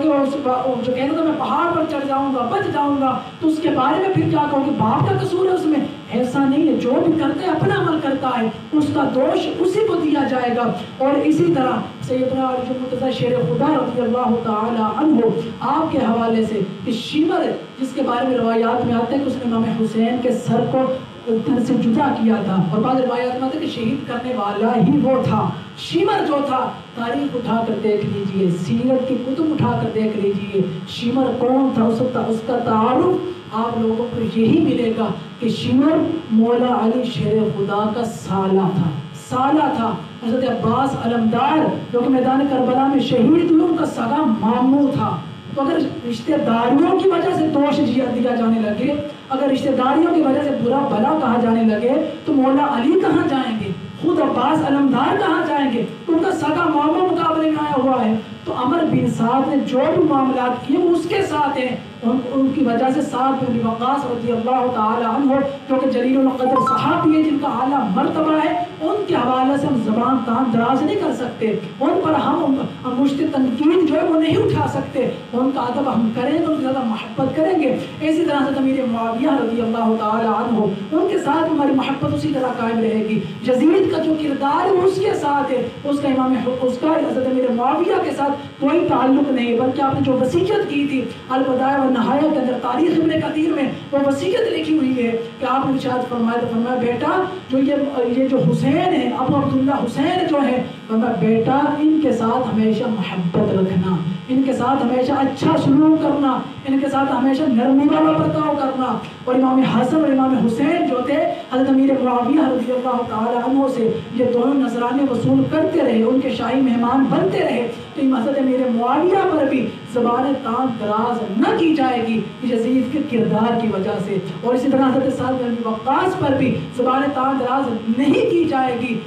کہتا تھا میں پہاڑ پر چڑھ جاؤں گا، بچ جاؤں گا، تو اس کے بارے میں پھر کیا کہو گے؟ باپ کا قصور ہے اس میں؟ ایسا نہیں ہے، جو بھی کرتے ہے اپنا عمل کرتا ہے، اس کا دوش اسی کو دیا جائے گا۔ اور اسی طرح سیدنا علی مرتضیٰ شیر خدا رضی اللہ تعالی عنہ آپ کے حوالے سے کہ شیمر، جس کے بارے میں روایات میں آتا ہے کہ اس نے امام حسین کے سر کو تن سے جدا کیا تھا، اور بعض روایات میں آتا ہے کہ شہید کرنے والا ہی وہ تھا۔ شیمر جو تھا، تاریخ اٹھا کر دیکھ لیجئے، سیرت کی کتب اٹھا کر دیکھ لیجئے، شیمر کون تھا، اس کا تعارف آپ لوگوں کو یہی ملے گا کہ شیمر مولا علی شیر خدا کا سالہ تھا۔ حضرت عباس علمدار جو کہ میدان کربلا میں شہید ہوئے، ان کا سگا ماموں تھا۔ تو اگر رشتہ داریوں کی وجہ سے دوش دیا جانے لگے، اگر رشتہ داریوں کی وجہ سے برا بلا کہا جانے لگے، تو مولا علی کہاں جائیں گے؟ خود عباس علمدار کہاں جائیں گے؟ ان کا سگا ماموں مقابلے میں آیا ہوا ہے۔ تو عمر بن سعد نے جو بھی معاملات کیے وہ اس کے ساتھ ہیں، ان کی وجہ سے سعد بن ابی وقاص رضی اللہ تعالی عنہ جو کہ جلیل القدر صحابی ہے، جن کا اعلیٰ مرتبہ ہے، ان کے حوالے سے ہم زبان تان دراز نہیں کر سکتے، ان پر ہم مشت تنقید جو ہے وہ نہیں اٹھا سکتے، ان کا ادب ہم کریں تو ان کی زیادہ محبت کریں گے۔ اسی طرح سے امیر معاویہ رضی اللہ تعالی عنہ، ان کے ساتھ ہماری محبت اسی طرح قائم رہے گی۔ یزید کا جو کردار ہے اس کے ساتھ ہے، اس کا حضرت امیر معاویہ کے ساتھ کوئی تعلق نہیں، بلکہ آپ نے جو وصیت کی تھی الوداع اور نہایا کے اندر تاریخ ابن کثیر میں وہ وصیت لکھی ہوئی ہے کہ آپ نے ارشاد فرمایا بیٹا جو یہ جو حسین ہے ابو عبداللہ حسین جو ہے بیٹا ان کے ساتھ ہمیشہ محبت رکھنا، ان کے ساتھ ہمیشہ اچھا سلوک کرنا، ان کے ساتھ ہمیشہ نرمی والا برتاؤ کرنا۔ اور امام حسن اور امام حسین جو تھے حضرت امیر معاویہ رضی اللہ تعالی عنہ سے یہ دونوں نذرانے وصول کرتے رہے، ان کے شاہی مہمان بنتے رہے، تو حضرت امیر معاویہ پر بھی زبان تان دراز نہ کی جائے گی یزید کے کردار کی وجہ سے، اور اسی طرح حضرت سعد بن وقاص پر بھی زبان تان دراز نہیں کی جائے گی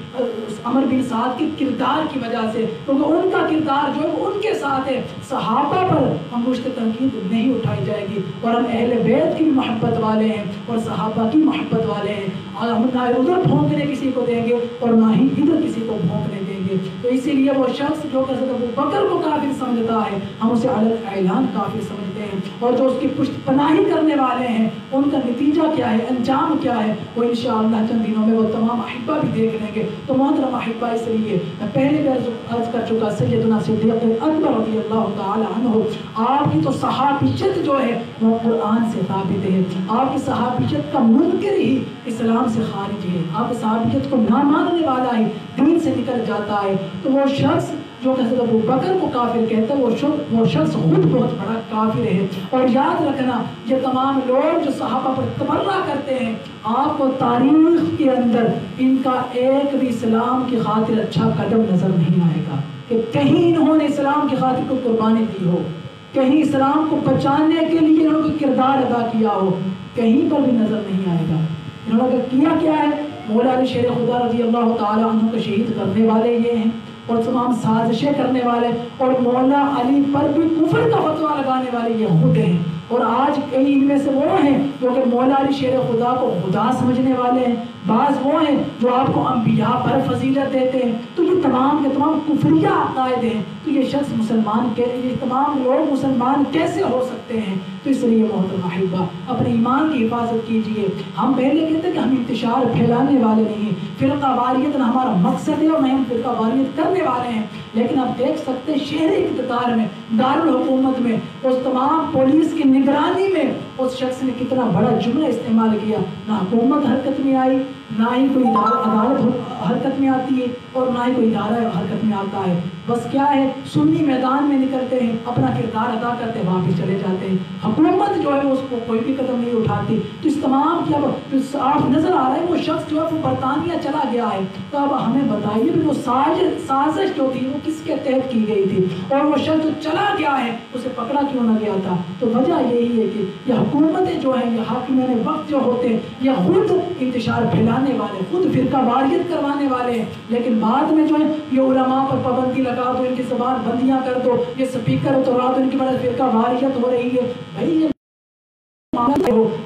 عمر بن سعد کے کردار کی وجہ سے، کیونکہ ان کا کردار جو ہے ان کے ساتھ ہے۔ صحابہ پر انگشت تنقید نہیں اٹھائی جائے گی، اور ہم اہل بیت کی محبت والے ہیں اور صحابہ کی محبت والے ہیں، اور ہم نہ ادھر بھونکنے کسی کو دیں گے اور نہ ہی ادھر کسی کو بھونکنے دیں گے۔ تو اسی لیے وہ شخص جو کہ حضرت ابوبکر کو کافر سمجھتا ہے ہم اسے الگ اعلان کافر سمجھتے ہیں، اور جو اس کی پشت پناہی کرنے والے ہیں ان کا نتیجہ کیا ہے، انجام کیا ہے، وہ انشاءاللہ چند دنوں میں وہ تمام احبہ بھی دیکھ لیں گے۔ تو محترم احبہ، اس لیے میں پہلے بھی عرض کر چکا سیدنا صدیق اکبر رضی اللہ تعالی عنہ آپ کی تو صحابیت جو ہے وہ قرآن سے ثابت ہے، آپ کی صحابیت کا منکر ہی اسلام سے خارج ہے، آپ کی صحابیت کو نہ ماننے والا ہی دین سے نکل جاتا ہے۔ تو وہ شخص جو کہ حضرت ابوبکر کو کافر کہتا ہے وہ شخص خود بہت بڑا کافر ہے۔ اور یاد رکھنا یہ تمام لوگ جو صحابہ پر تبرہ کرتے ہیں آپ کو تاریخ کے اندر ان کا ایک بھی اسلام کی خاطر اچھا قدم نظر نہیں آئے گا کہ کہیں انہوں نے اسلام کی خاطر کو قربانی دی ہو، کہیں اسلام کو بچانے کے لیے انہوں نے کردار ادا کیا ہو، کہیں پر بھی نظر نہیں آئے گا۔ انہوں نے کیا ہے، مولا علی شیر خدا رضی اللہ تعالی عنہ کو شہید کرنے والے یہ ہیں، اور تمام سازشیں کرنے والے، اور مولا علی پر بھی کفر کا فتویٰ لگانے والے یہ خود ہیں۔ اور آج کئی ان میں سے وہ ہیں جو کہ مولا علی شیر خدا کو خدا سمجھنے والے ہیں، بعض وہ ہیں جو آپ کو انبیاء پر فضیلت دیتے ہیں۔ تو یہ تمام کے تمام کفریہ عقائد ہیں، تو یہ شخص یہ تمام لوگ مسلمان کیسے ہو سکتے ہیں؟ تو اس لیے محترم احبہ اپنے ایمان کی حفاظت کیجئے۔ ہم پہلے کہتے ہیں کہ ہم انتشار پھیلانے والے نہیں، فرقہ واریت نہ ہمارا مقصد ہے اور نہ ہم فرقہ واریت کرنے والے ہیں، لیکن آپ دیکھ سکتے ہیں شہر اقتدار میں، دارالحکومت میں، اس تمام پولیس کی نگرانی میں اس شخص نے کتنا بڑا جملہ استعمال کیا، نہ حکومت حرکت میں آئی، نہ ہی کوئی عدالت حرکت میں آتی ہے، اور نہ ہی کوئی ادارہ حرکت میں آتا ہے۔ بس کیا ہے، سنی میدان میں نکلتے ہیں، اپنا کردار ادا کرتے ہیں، واپس چلے جاتے ہیں۔ حکومت جو ہے اس کو کوئی بھی قدم نہیں اٹھاتی۔ تو اس تمام کیا آپ نظر آ رہا ہے وہ شخص جو ہے وہ برطانیہ چلا گیا ہے، تو اب ہمیں بتائیے کہ وہ سازش جو تھی وہ کس کے تحت کی گئی تھی، اور وہ شخص جو چلا گیا ہے اسے پکڑا کیوں نہ گیا تھا؟ تو وجہ یہی ہے کہ یہ حکومتیں جو ہیں، یہ حاکمان وقت جو ہوتے ہیں، یہ خود انتشار پھیلانے والے، خود فرقہ واریت کروانے والے ہیں، لیکن بعد میں جو ہے یہ علماء پر پابندی لگا دو، ان کی زبان بندیاں کر دو، یہ سپیکر ہو تو رات ان کی بڑا فرقہ واریت ہو رہی ہے۔ بھائی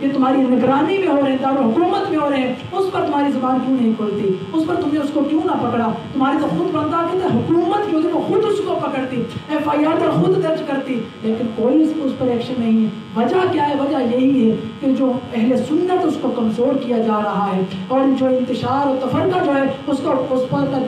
یہ تمہاری نگرانی میں ہو رہے ہیں، دارالحکومت میں ہو رہے ہیں، اس پر تمہاری زبان کیوں نہیں کھلتی؟ اس پر تم نے اس کو کیوں نہ پکڑا؟ تمہاری تو خود بندہ کہتے ہیں حکومت جو تھی وہ خود اس کو پکڑتی، FIR پر خود درج کرتی، لیکن کوئی اس پر ایکشن نہیں ہے۔ وجہ کیا ہے؟ وجہ یہی ہے کہ جو اہل سنت اس کو کمزور کیا جا رہا ہے، اور جو انتشار اور تفرقہ جو ہے اس پر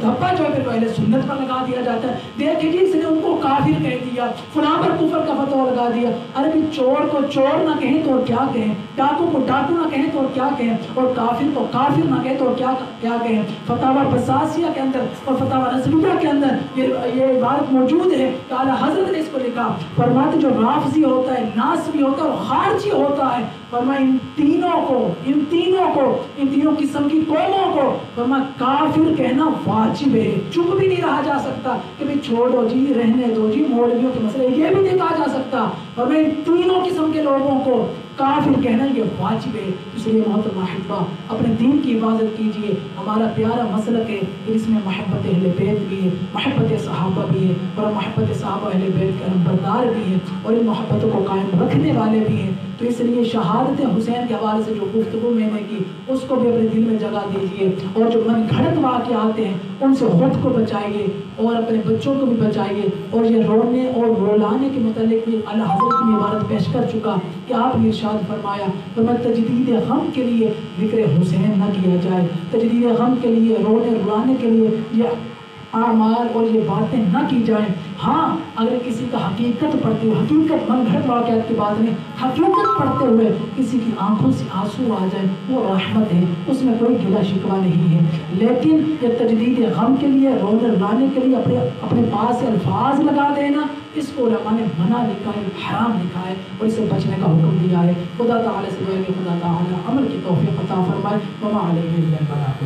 دھبا جو ہے پھر اہل سنت پر لگا دیا جاتا ہے۔ دیکھیں جی، اس نے ان کو کافر کہہ دیا، فلاں پر کفر کا فتویٰ لگا دیا۔ ارے بھی چور کو چور نہ کہیں تو کیا کہیں، ڈاکو کو ڈاکو نہ کہیں تو کیا کہیں، اور کافر کو کافر نہ کہیں تو کیا کہیں۔ فتاوی بساسیہ کے اندر اور فتاوی رضویہ کے اندر یہ عبارت موجود ہے کہ اعلیٰ حضرت نے اس کو لکھا، فرماتے جو رافضی ہوتا ہے، ناسبی ہوتا ہے اور خارجی ہوتا ہے، فرمایا ان تینوں قسم کی قوموں کو فرمایا کافر کہنا واجب ہے، چپ بھی نہیں رہا جا سکتا کہ بھی چھوڑو جی، رہنے دو جی، مولویوں کے مسئلے یہ بھی نہیں کہا جا سکتا، فرمایا ان تینوں قسم کے لوگوں کو کافر کہنا یہ واجب ہے۔ اس لیے محترم احبہ اپنے دین کی حفاظت کیجئے۔ ہمارا پیارا مسلک ہے اس میں محبت اہل بیت بھی ہے، محبت صحابہ بھی ہے، اور محبت صحابہ اہل بیت کے بردار بھی ہیں، اور ان محبتوں کو قائم رکھنے والے بھی ہیں۔ تو اس لیے شہادت حسین کے حوالے سے جو گفتگو میں نے کی اس کو بھی اپنے دل میں جگہ دیجئے، اور جو من گھڑت واقعات ہیں ان سے خود کو بچائیے اور اپنے بچوں کو بھی بچائیے۔ اور یہ رونے اور رولانے کے متعلق بھی اعلیٰ حضرت کی عبارت پیش کر چکا کہ آپ نے ارشاد فرمایا تجدید غم کے لیے ذکر حسین نہ کیا جائے، تجدید غم کے لیے، رونے رلانے کے لیے یہ اعمال اور یہ باتیں نہ کی جائیں۔ ہاں اگر کسی کا حقیقت پڑھتے ہوئے، حقیقت من گھڑت واقعات کی بات نہیں، حقیقت پڑھتے ہوئے کسی کی آنکھوں سے آنسو آ جائیں، وہ رحمت ہے، اس میں کوئی گلہ شکوہ نہیں ہے۔ لیکن یہ تجدید غم کے لیے، رونق لانے کے لیے اپنے پاس سے الفاظ لگا دینا، اس کو علماء نے منع لکھا ہے، حرام لکھا ہے اور اس سے بچنے کا حکم دیا ہے۔ خدا تعالیٰ سے دعا ہے کہ خدا تعالیٰ عمل کی توفیق عطا فرمائے۔ وما علیہ الا البلاغ۔